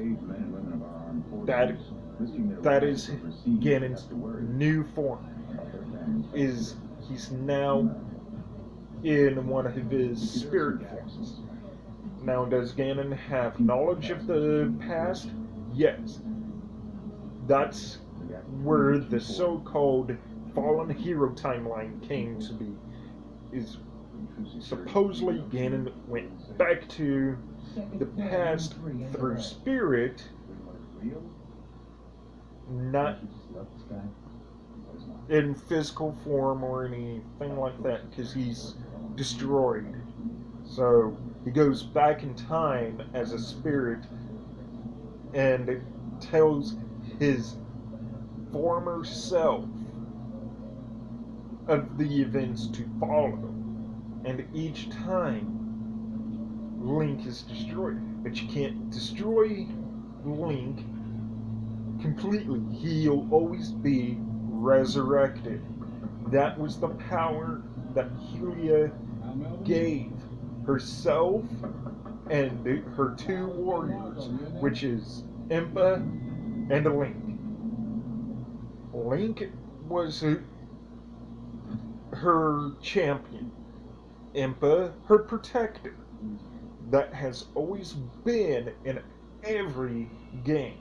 That is Ganon's new form. He's now in one of his spirit forms. Now, does Ganon have knowledge of the past? Yes. That's where the so-called fallen hero timeline came to be. Is supposedly Ganon went back to the past through spirit, not in physical form or anything like that, because he's destroyed. So he goes back in time as a spirit and tells his former self of the events to follow. And each time Link is destroyed. But you can't destroy Link completely. He'll always be resurrected. That was the power that Hylia gave herself and her two warriors, which is Impa and Link. Link was her champion, Impa her protector. That has always been in every game.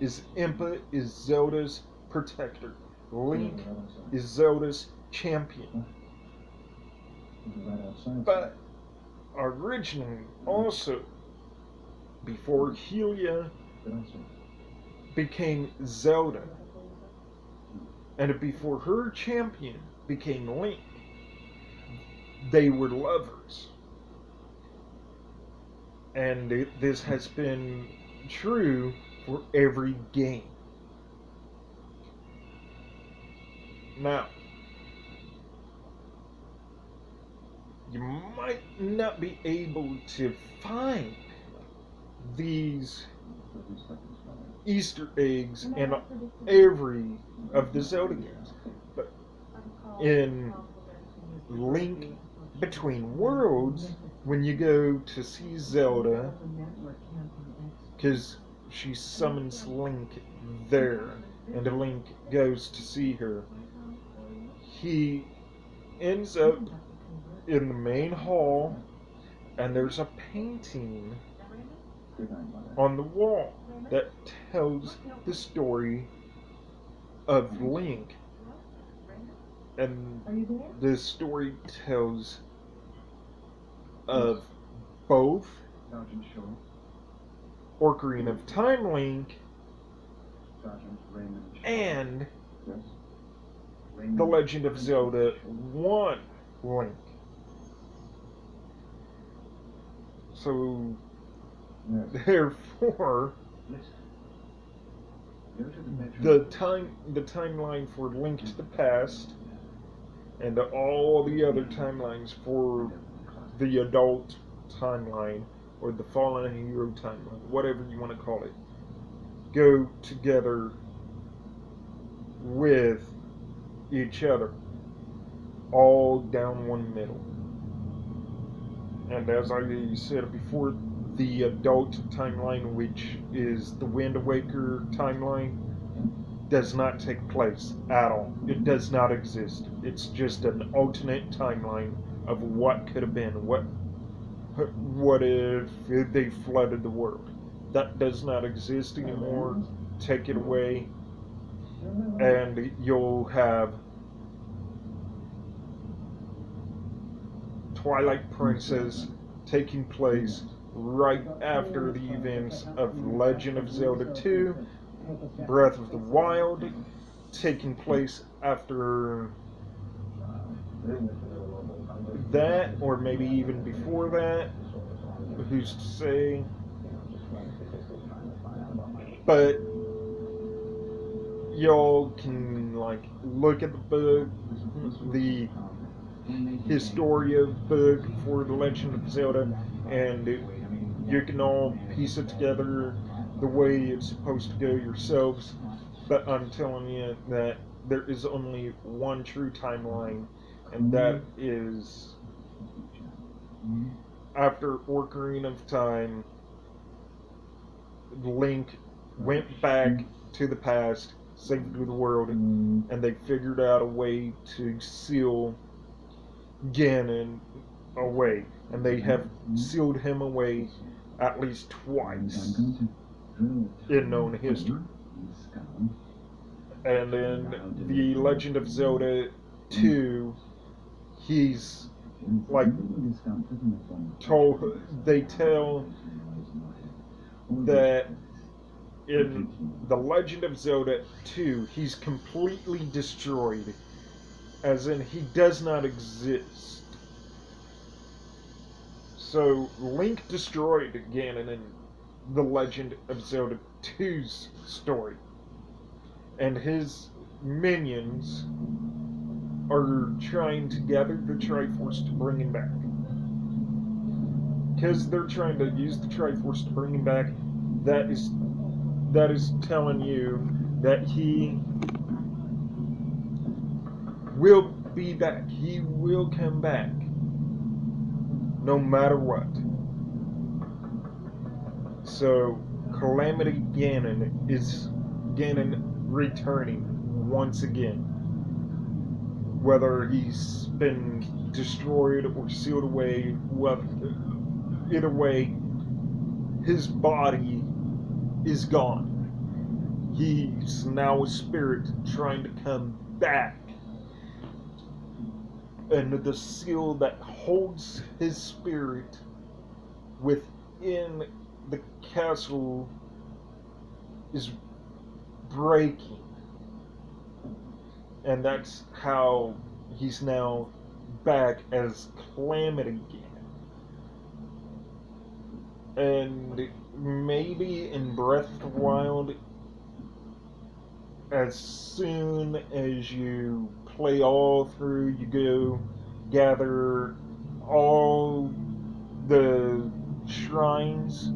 Impa is Zelda's protector. Link is Zelda's champion. But originally, also, before Hylia became Zelda, and before her champion became Link, they were lovers. And this has been true for every game. Now, you might not be able to find these Easter eggs in every of the Zelda games, but in Link Between Worlds, when you go to see Zelda, because she summons Link there, and Link goes to see her, he ends up in the main hall, and there's a painting on the wall that tells the story of Link. And the story tells of both Ocarina of Time Link and The Legend of Zelda 1 Link. So, therefore, the timeline for Link to the Past, and all the other timelines for the adult timeline or the fallen hero timeline, whatever you want to call it, go together with each other, all down one middle. And as I said before, the adult timeline, which is the Wind Waker timeline, does not take place at all. It does not exist. It's just an alternate timeline of what could have been. What if they flooded the world? That does not exist anymore. Take it away, and you'll have Twilight Princess taking place right after the events of Legend of Zelda 2, Breath of the Wild, taking place after that, or maybe even before that. Who's to say? But y'all can like look at the book, the Historia book for The Legend of Zelda, and you can all piece it together the way it's supposed to go yourselves. But I'm telling you that there is only one true timeline, and that is after Ocarina of Time, Link went back to the past, saved the world, and they figured out a way to seal Ganon away, and they have sealed him away at least twice in known history. And then the Legend of Zelda 2, he's like they tell that in the Legend of Zelda 2, he's completely destroyed, as in he does not exist. So Link destroyed Ganon in the Legend of Zelda 2's story, and his minions are trying to gather the Triforce to bring him back. Because they're trying to use the Triforce to bring him back, that is telling you that he will be back. He will come back, no matter what. So, Calamity Ganon is Ganon returning once again. Whether he's been destroyed or sealed away, either way, his body is gone. He's now a spirit trying to come back. And the seal that holds his spirit within the castle is breaking. And that's how he's now back as Calamity Ganon. And maybe in Breath of the Wild, as soon as you play all through, you go gather all the shrines.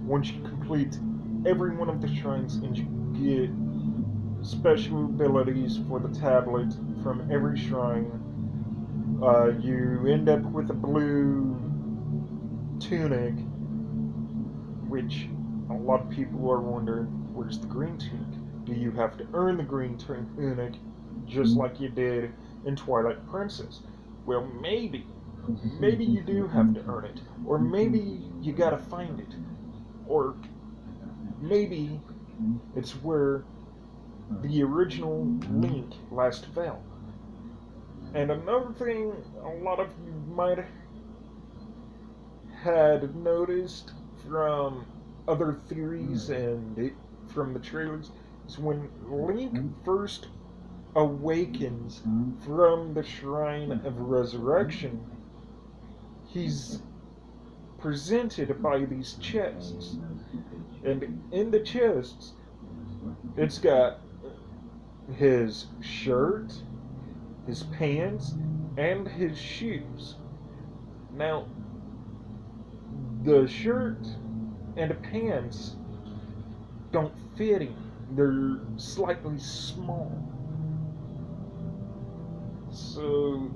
Once you complete every one of the shrines and you get special abilities for the tablet from every shrine, you end up with a blue tunic, which a lot of people are wondering, where's the green tunic? Do you have to earn the green tunic just like you did in Twilight Princess? Well, maybe you do have to earn it, or maybe you gotta find it, or maybe it's where the original Link last fell. And another thing a lot of you might have had noticed from other theories and from the trailers is when Link first awakens from the Shrine of Resurrection, he's presented by these chests. And in the chests, It's got his shirt, his pants, and his shoes. Now, the shirt and the pants don't fit him. They're slightly small. So,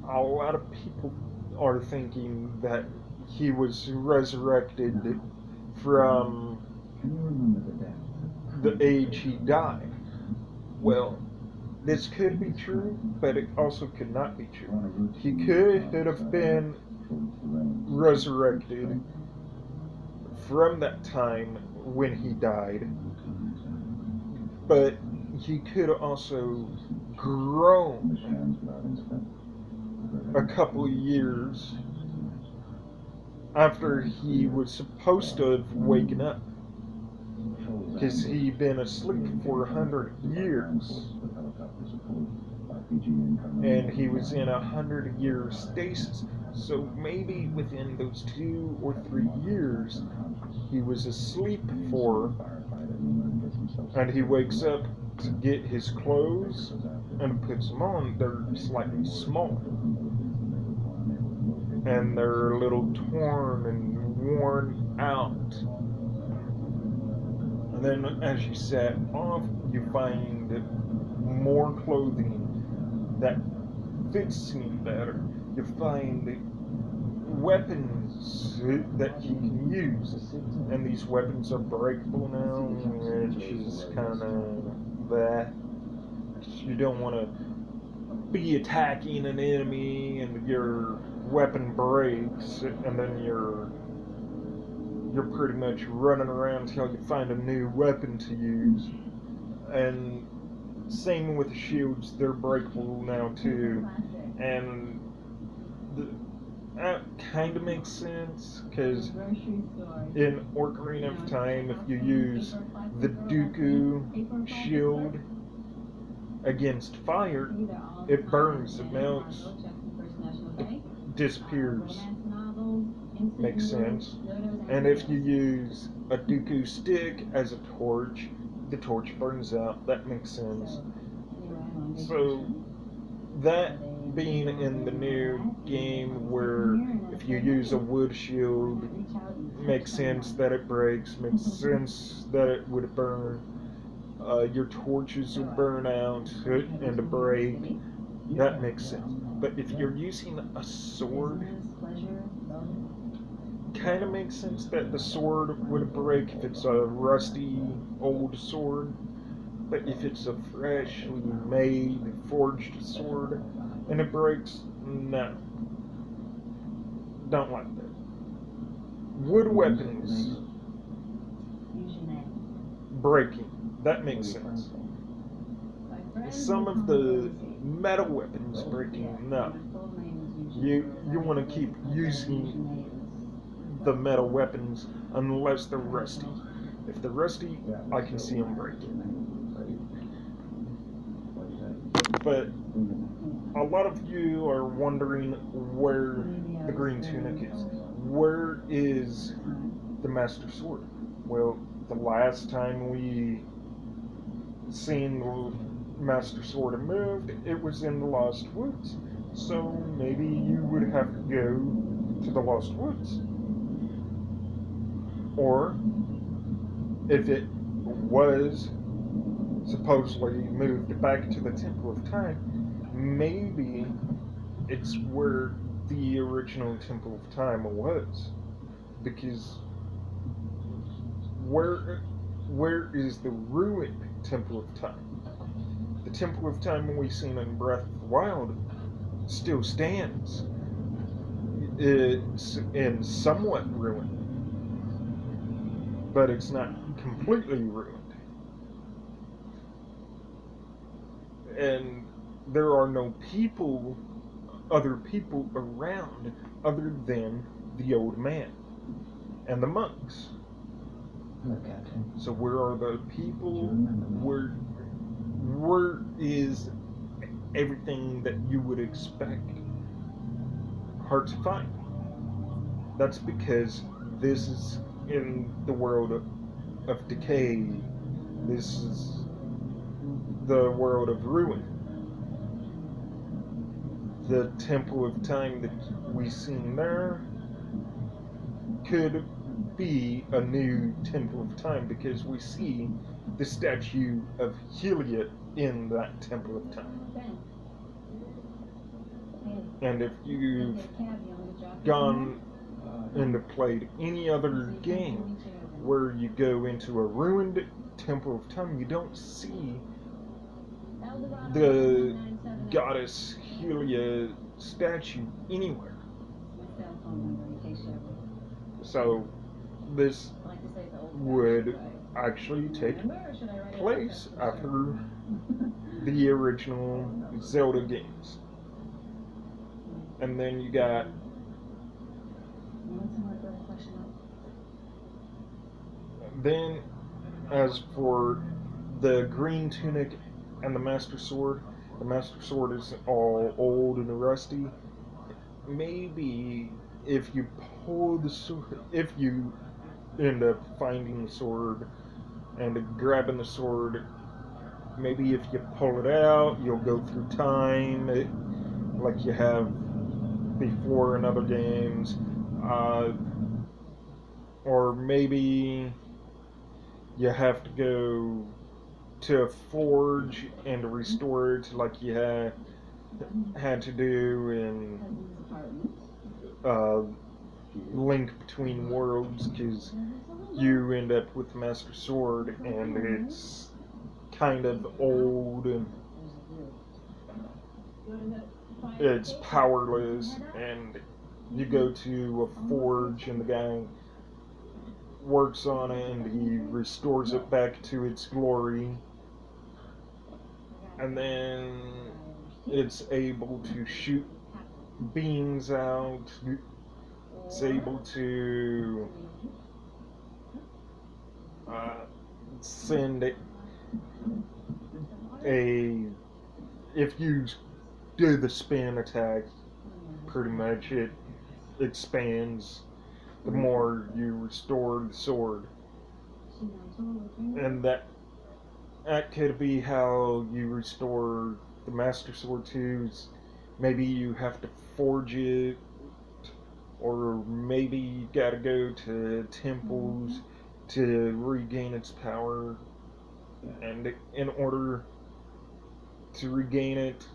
a lot of people are thinking that he was resurrected from the age he died. Well, this could be true, but it also could not be true. He could have been resurrected from that time when he died, but he could also grown a couple of years after he was supposed to have waken up, because he'd been asleep for 100 years, and he was in 100-year stasis. So maybe within those 2 or 3 years, he was asleep for, and he wakes up to get his clothes and puts them on. They're slightly small, and they're a little torn and worn out. And then as you set off, you find more clothing that fits him better. You find weapons that he can use, and these weapons are breakable now, which is kind of that. You don't want to be attacking an enemy and your weapon breaks, and then you're pretty much running around until you find a new weapon to use. And same with the shields, they're breakable now too. And that kind of makes sense, because in Ocarina of Time, if you use the Dooku shield against fire, it burns, it melts, it disappears. Makes sense. And if you use a Dooku stick as a torch, the torch burns out. That makes sense. So, that being in the new game, where if you use a wood shield, makes sense that it breaks, makes sense that it would burn. Your torches will burn out and break. That makes sense. But if you're using a sword, kind of makes sense that the sword would break if it's a rusty old sword. But if it's a freshly made, forged sword and it breaks, no. Don't like that. Wood weapons breaking, that makes sense. Some of the metal weapons breaking, no. You want to keep using the metal weapons unless they're rusty. If they're rusty, I can see them breaking. But a lot of you are wondering where the green tunic is. Where is the Master Sword? Well, the last time we seen the Master Sword moved, it was in the Lost Woods. So maybe you would have to go to the Lost Woods. Or, if it was supposedly moved back to the Temple of Time, maybe it's where the original Temple of Time was. Because where is the ruined Temple of Time? The Temple of Time we've seen in Breath of the Wild still stands. It's in somewhat ruined, but it's not completely ruined. And there are no other people around other than the old man and the monks. So where are the people? Where is everything that you would expect? Hard to find. That's because this is in the world of decay. This is the world of ruin. The Temple of Time that we seen there could be a new Temple of Time because we see the statue of Heliot in that Temple of Time. And if you've gone and played any other game where you go into a ruined Temple of Time, you don't see the goddess Helia statue anywhere. So this would actually take place after the original Zelda games. And then you got then as for the green tunic and the Master Sword is all old and rusty. Maybe if you pull the sword, if you end up finding the sword and grabbing the sword, maybe if you pull it out, you'll go through time like you have before in other games. Or maybe you have to go to a forge and restore it like you had to do in Link Between Worlds, because you end up with Master Sword and it's kind of old and it's powerless, and you go to a forge and the guy works on it and he restores it back to its glory, and then it's able to shoot beams out. It's able to send a if you do the spin attack, pretty much it expands the more you restore the sword. And that could be how you restore the Master Sword too. Maybe you have to forge it, or maybe you gotta go to temples to regain its power. And in order to regain it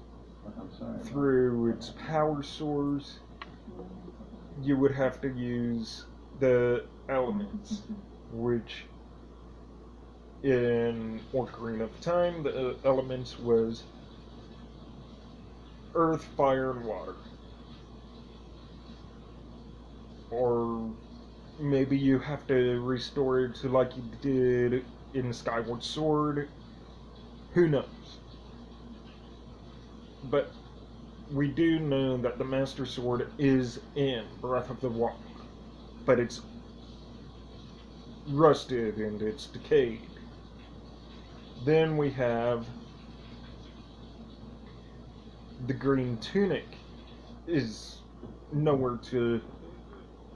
through its power source, you would have to use the elements, which in Ocarina of Time, the elements was earth, fire, and water. Or maybe you have to restore it to like you did in Skyward Sword. Who knows? But we do know that the Master Sword is in Breath of the Wild, but it's rusted and it's decayed. Then we have the green tunic is nowhere to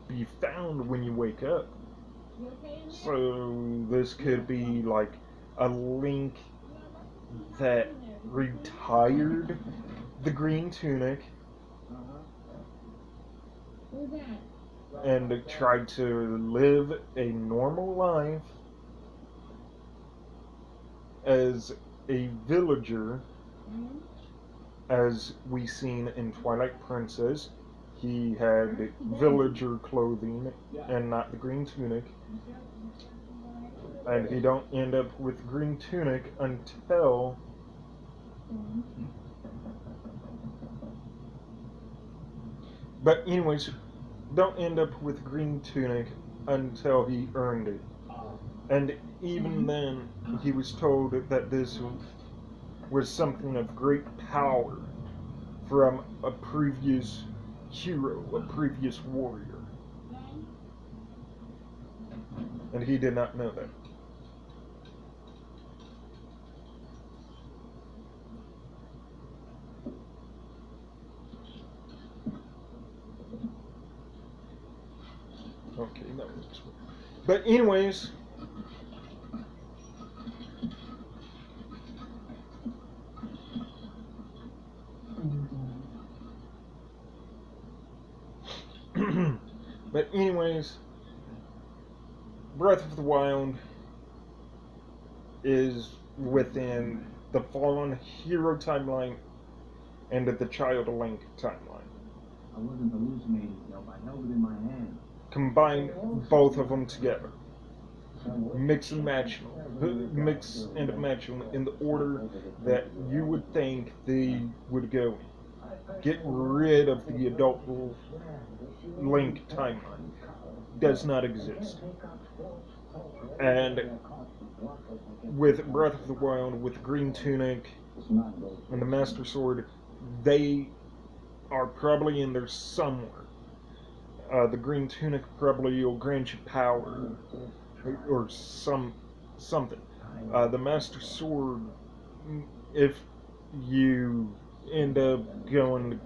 be found when you wake up. So this could be like a Link that retired the green tunic and tried to live a normal life as a villager, as we seen in Twilight Princess. He had villager clothing and not the green tunic, and he don't end up with green tunic until but anyways, don't end up with green tunic until he earned it. And even then, he was told that this was something of great power from a previous hero, a previous warrior. And he did not know that. Okay, that was. But anyways, anyways, Breath of the Wild is within the Fallen Hero timeline and the Child Link timeline. I wasn't hallucinating, though. I held it in my hand. Combine both of them together. Mix and match them in the order that you would think they would go. Get rid of the adult Link timeline. Does not exist. And with Breath of the Wild, with Green Tunic and the Master Sword, they are probably in there somewhere. The Green Tunic probably will grant you power or something. The Master Sword, if you end up going to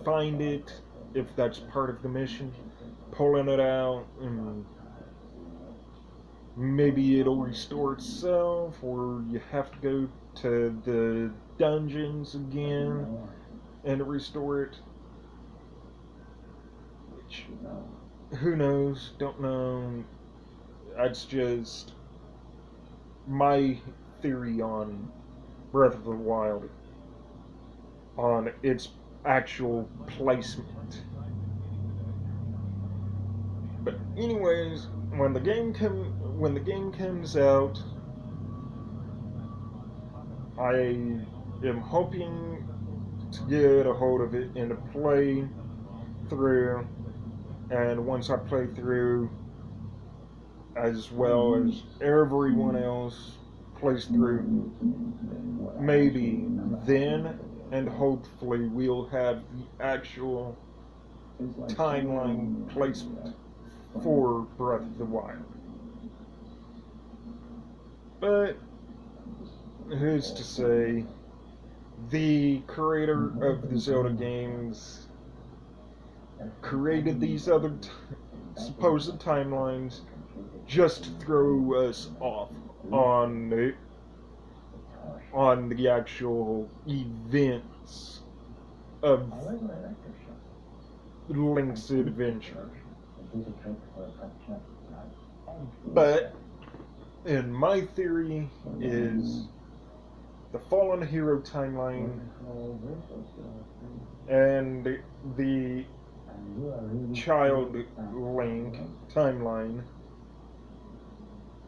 find it, if that's part of the mission, pulling it out, and maybe it'll restore itself, or you have to go to the dungeons again and restore it. Which, who knows? Don't know. That's just my theory on Breath of the Wild, on its actual placement. But anyways, when the game comes out, I am hoping to get a hold of it and to play through. And once I play through, as well as everyone else plays through, maybe then and hopefully we'll have the actual timeline placement for Breath of the Wild. But who's to say? The creator of the Zelda games created these other supposed timelines just to throw us off on the actual events of Link's adventure. But, in my theory, is the Fallen Hero timeline and the Child Link timeline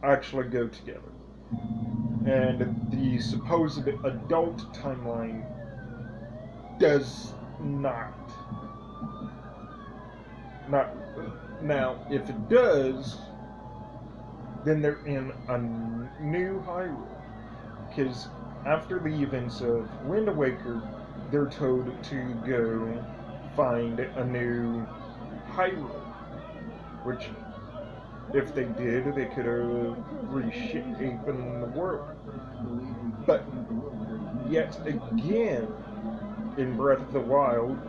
actually go together. And the supposed adult timeline does not. Now, if it does, then they're in a new Hyrule. Because after the events of Wind Waker, they're told to go find a new Hyrule. Which, if they did, they could have reshapen the world. But, yet again, in Breath of the Wild,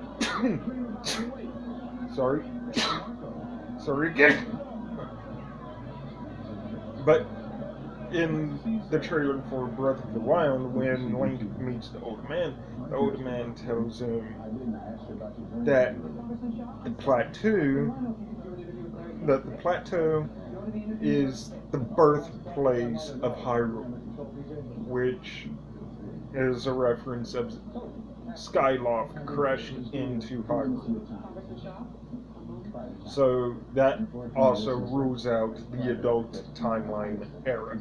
sorry again. But in the trailer for Breath of the Wild, when Link meets the old man tells him that the plateau is the birthplace of Hyrule, which is a reference of Skyloft crashing into Hyrule. So that also rules out the adult timeline era.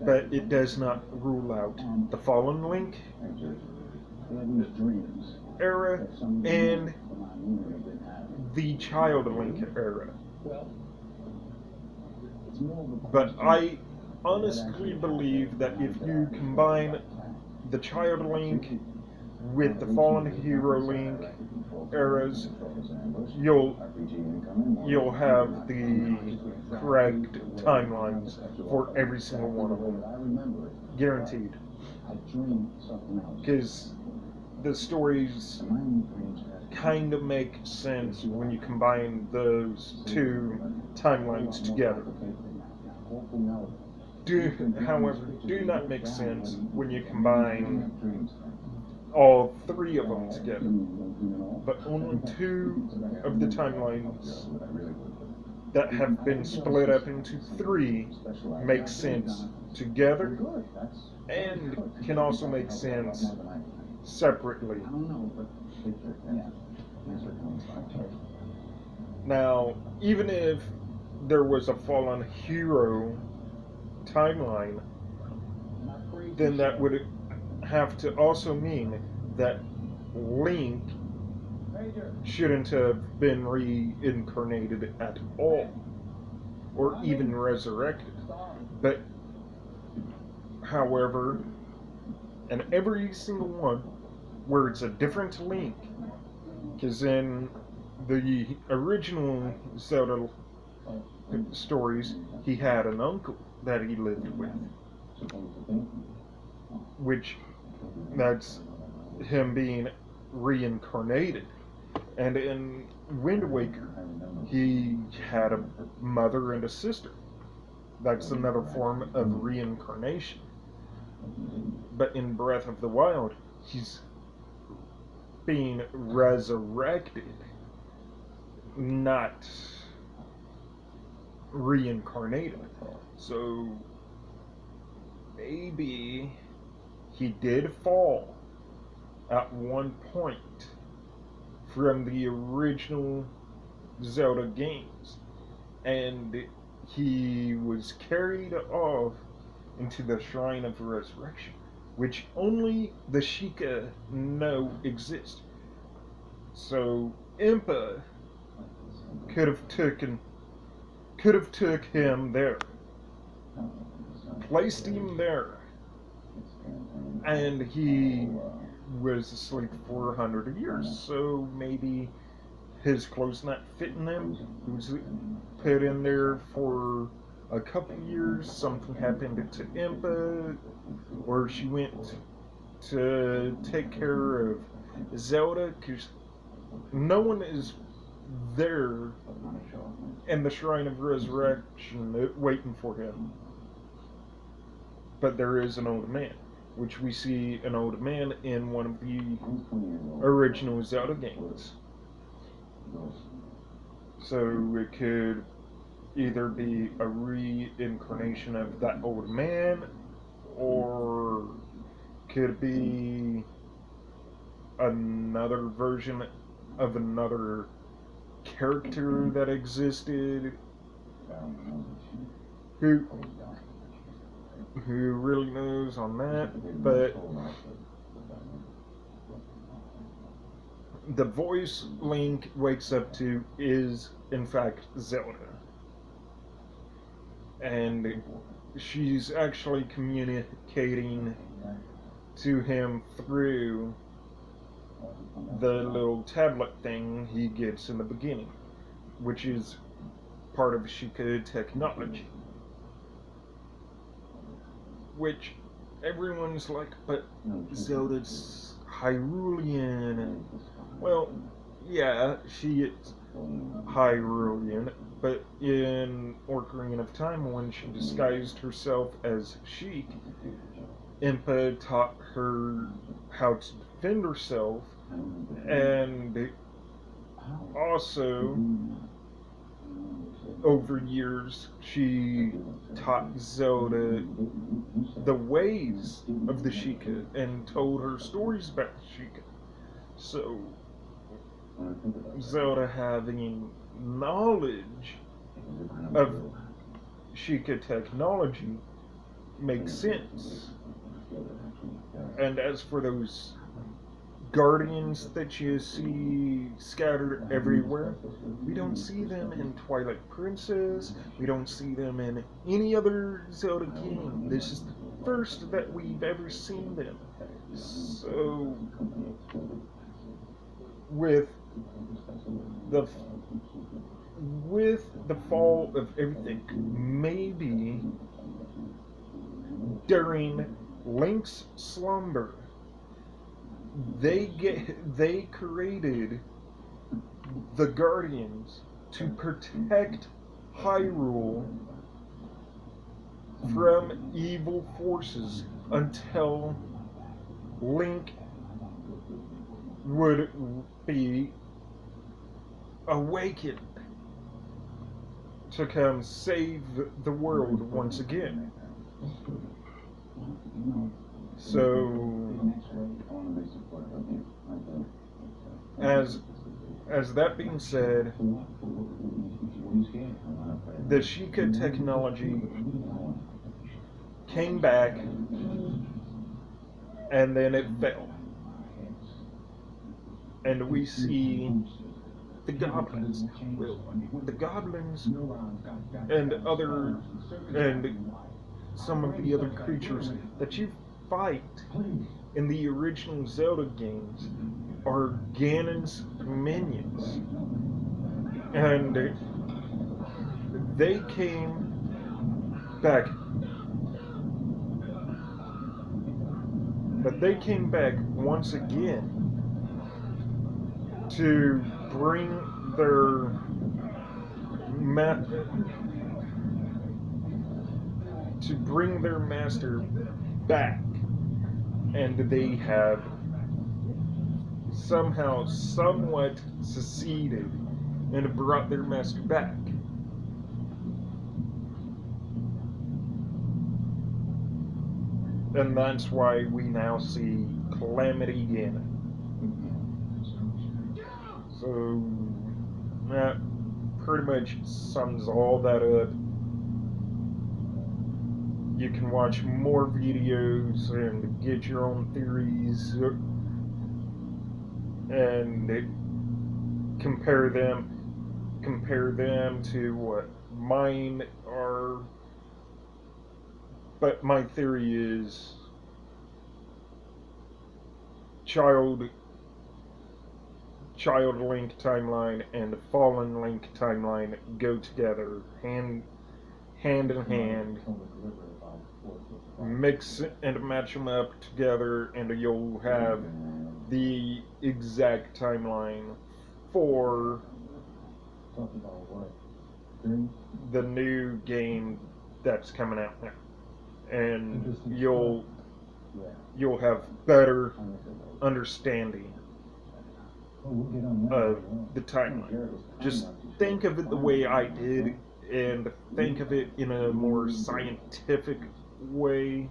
But it does not rule out the Fallen Link era and the Child Link era. But I honestly believe that if you combine the Child Link with the Fallen Hero Link eras, you'll have the correct timelines for every single one of them, guaranteed. Because the stories kind of make sense when you combine those two timelines together. However, do not make sense when you combine all three of them together. But only two of the timelines that have been split up into three make sense together and can also make sense separately. Now, even if there was a fallen hero timeline, then that would have to also mean that Link shouldn't have been reincarnated at all, or even resurrected. But, however, in every single one where it's a different Link, because in the original Zelda stories, he had an uncle that he lived with, which that's him being reincarnated. And in Wind Waker, he had a mother and a sister. That's another form of reincarnation. But in Breath of the Wild, he's being resurrected, not reincarnated. So maybe he did fall at one point from the original Zelda games, and he was carried off into the Shrine of Resurrection, which only the Sheikah know exist. So Impa could have took him there, placed him there, and he was asleep for 100 years. So maybe his clothes not fitting him. He was put in there for a couple years. Something happened to Impa, or she went to take care of Zelda, because no one is there in the Shrine of Resurrection waiting for him. But there is an old man, which we see an old man in one of the original Zelda games. So it could either be a reincarnation of that old man, or could be another version of another character that existed. Who really knows on that? But the voice Link wakes up to is, in fact, Zelda. And she's actually communicating to him through the little tablet thing he gets in the beginning, which is part of Sheikah technology. Which everyone's like, but Zelda's Hyrulean, and well, yeah, she is Hyrulean, but in Ocarina of Time, when she disguised herself as Sheik, Impa taught her how to defend herself, and also, over years, she taught Zelda the ways of the Sheikah and told her stories about the Sheikah. So, Zelda having knowledge of Sheikah technology makes sense. And as for those guardians that you see scattered everywhere, we don't see them in Twilight Princess, we don't see them in any other Zelda game. This is the first that we've ever seen them. So, with the fall of everything, maybe during Link's slumber, they created the Guardians to protect Hyrule from evil forces until Link would be awakened to come save the world once again. So, as that being said, the Sheikah technology came back and then it fell. And we see the goblins. Well, the goblins and some of the other creatures that you fight in the original Zelda games are Ganon's minions. And they came back. But they came back once again to bring their master back, and they have somehow somewhat succeeded and brought their master back. And that's why we now see Calamity Ganon. So that pretty much sums all that up. You can watch more videos and get your own theories and compare them to what mine are. But my theory is Child Link timeline and Fallen Link timeline go together hand in hand. Mix and match them up together, and you'll have the exact timeline for the new game that's coming out now. And you'll have better understanding of the timeline. Just think of it the way I did, and think of it in a more scientific way,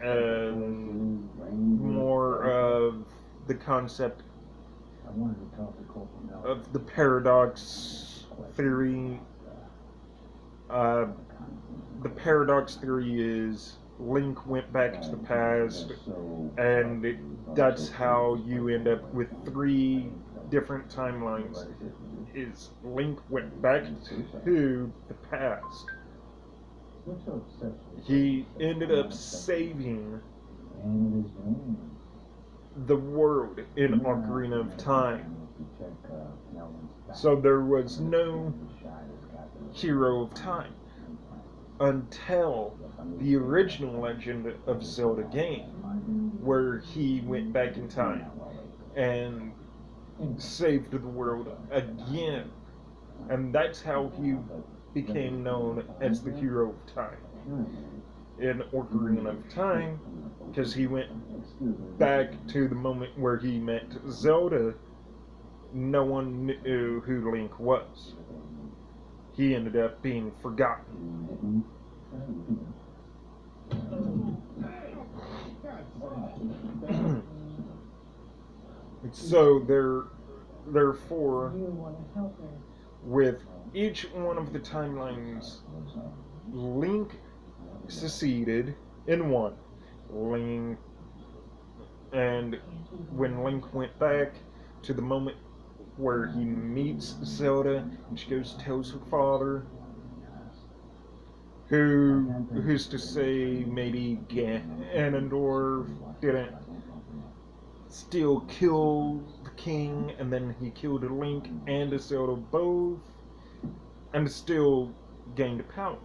and more of the concept of the paradox theory. The paradox theory is Link went back to the past, and that's how you end up with 3 different timelines. Is Link went back to the past. He ended up saving the world in Ocarina of Time. So there was no Hero of Time until the original Legend of Zelda game, where he went back in time and saved the world again. And that's how he became known as the Hero of Time in Ocarina of Time, because he went back to the moment where he met Zelda. No one knew who Link was. He ended up being forgotten. So therefore, with each one of the timelines, Link succeeded in one. And when Link went back to the moment where he meets Zelda, and she goes tells her father, who's to say maybe Ganondorf didn't still kill the king, and then he killed a Link and a Zelda both, and still gained power.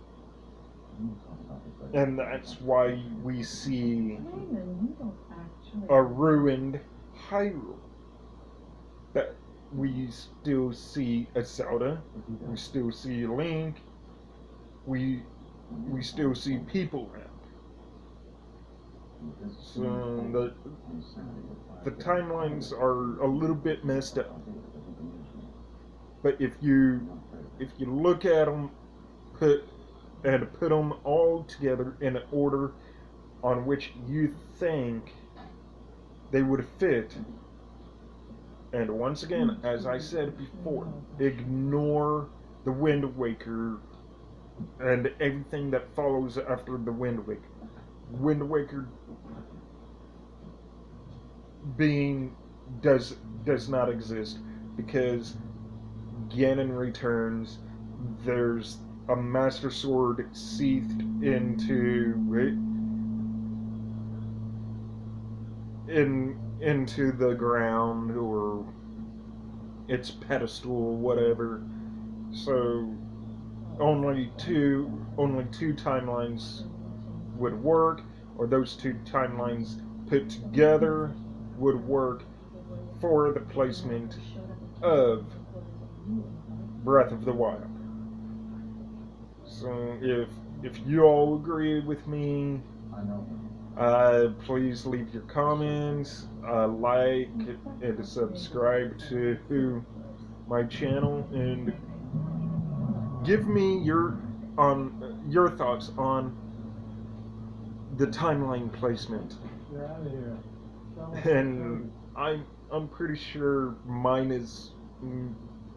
And that's why we see a ruined Hyrule. That we still see a Zelda, we still see a Link, we still see people around. So the timelines are a little bit messed up. But if you look at them, put them all together in an order on which you think they would fit. And once again, as I said before, ignore the Wind Waker and everything that follows after the Wind Waker. Wind Waker being does not exist because Ganon returns. There's a Master Sword seethed into the ground or its pedestal, whatever. So only two timelines would work, or those two timelines put together would work for the placement of Breath of the Wild. So if you all agree with me, please leave your comments, like and subscribe to my channel, and give me your thoughts on the timeline placement. And I'm pretty sure mine is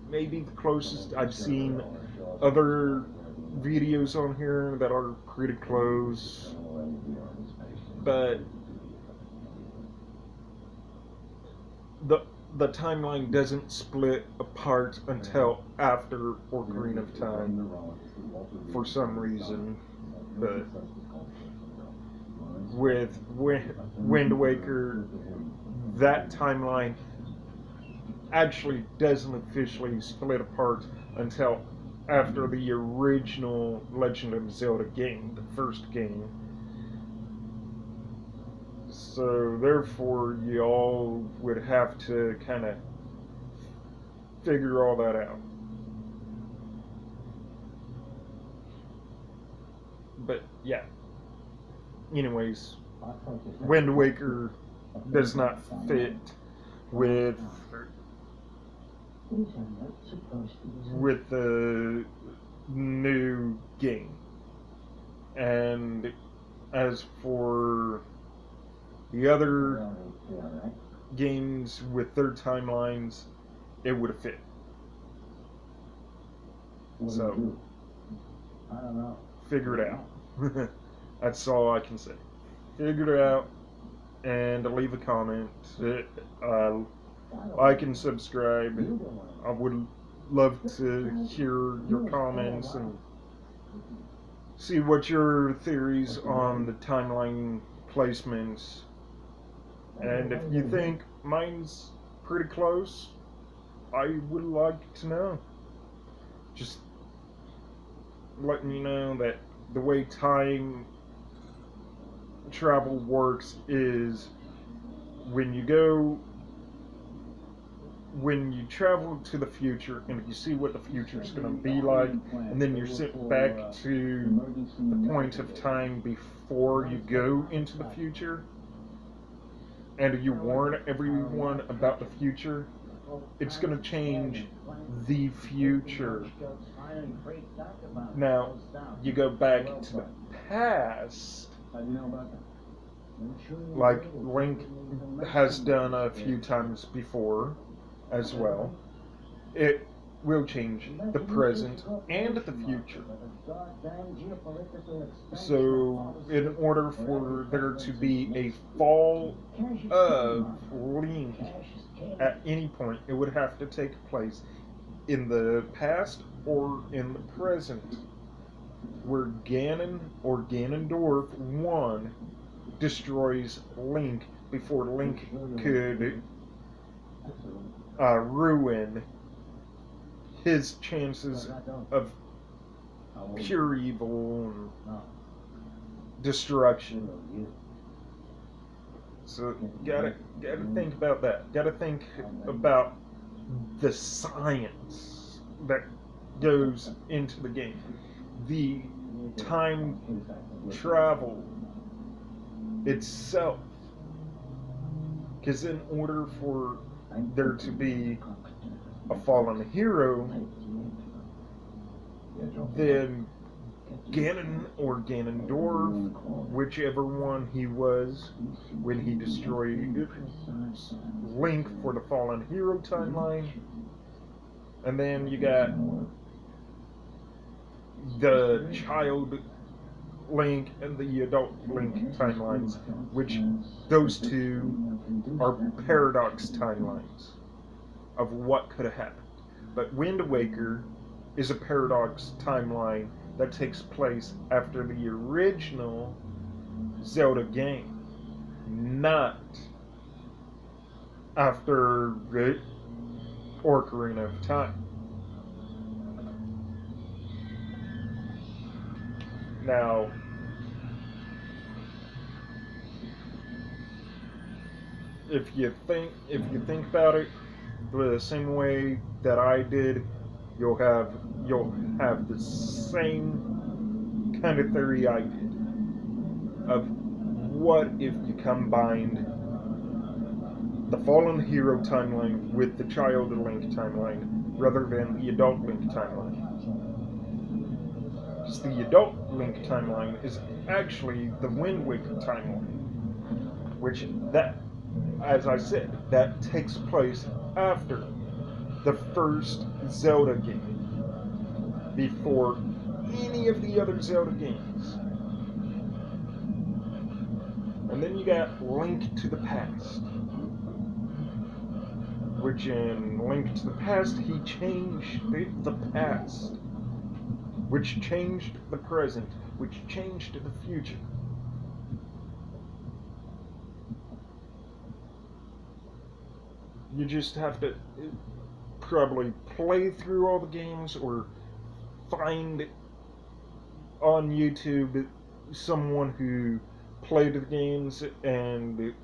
maybe the closest. I've seen other videos on here that are pretty close, but the timeline doesn't split apart until after Ocarina of Time for some reason. But with Wind Waker, that timeline actually doesn't officially split apart until after the original Legend of Zelda game, the first game. So therefore, y'all would have to kind of figure all that out. But yeah. Anyways, Wind Waker does not fit with the new game. And as for the other games with their timelines, it would have fit. So, figure it out. That's all I can say. Figure it out and leave a comment. Like and subscribe. I would love to hear your comments and see what your theories on the timeline placements. And if you think mine's pretty close, I would like to know. Just letting you know that the way time travel works is when you travel to the future and you see what the future is going to be like, and then you're sent back to the point of time before you go into the future, and you warn everyone about the future, it's going to change the future. Now, you go back to the past, like Link has done a few times before as well. It will change the present and the future. So, in order for there to be a fall of Link at any point, it would have to take place in the past or in the present, where Ganon or Ganondorf 1 destroys Link before Link could ruin his chances of pure evil and destruction. So gotta think about that. Gotta think about the science that goes into the game. The time travel itself. Because in order for there to be a fallen hero, then Ganon or Ganondorf, whichever one he was, when he destroyed Link for the fallen hero timeline, and then you got the child Link and the adult Link timelines, which those two are paradox timelines of what could have happened. But Wind Waker is a paradox timeline that takes place after the original Zelda game, not after the Ocarina of Time. Now, if you think about it the same way that I did, you'll have the same kind of theory I did of what if you combined the Fallen Hero timeline with the Child Link timeline rather than the Adult Link timeline. Because the Adult Link timeline is actually the Wind Waker timeline, which that, as I said, that takes place after the first Zelda game, before any of the other Zelda games. And then you got Link to the Past, which in Link to the Past, he changed the past, which changed the present, which changed the future. You just have to probably play through all the games or find on YouTube someone who played the games and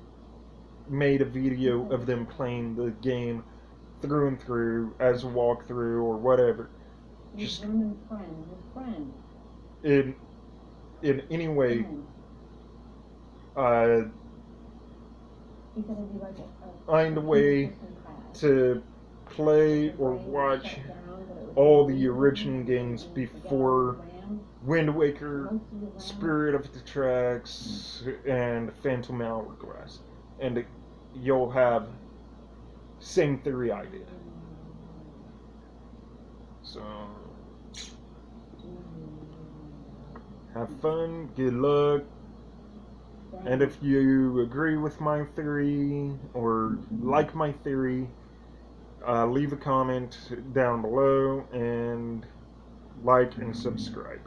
made a video of them playing the game through and through as a walkthrough or whatever. Just in any way, find a way to play or watch all the original games before Wind Waker, Spirit of the Tracks, and Phantom Hourglass, and you'll have same theory I did. So have fun, good luck, and if you agree with my theory or like my theory, leave a comment down below and like and subscribe.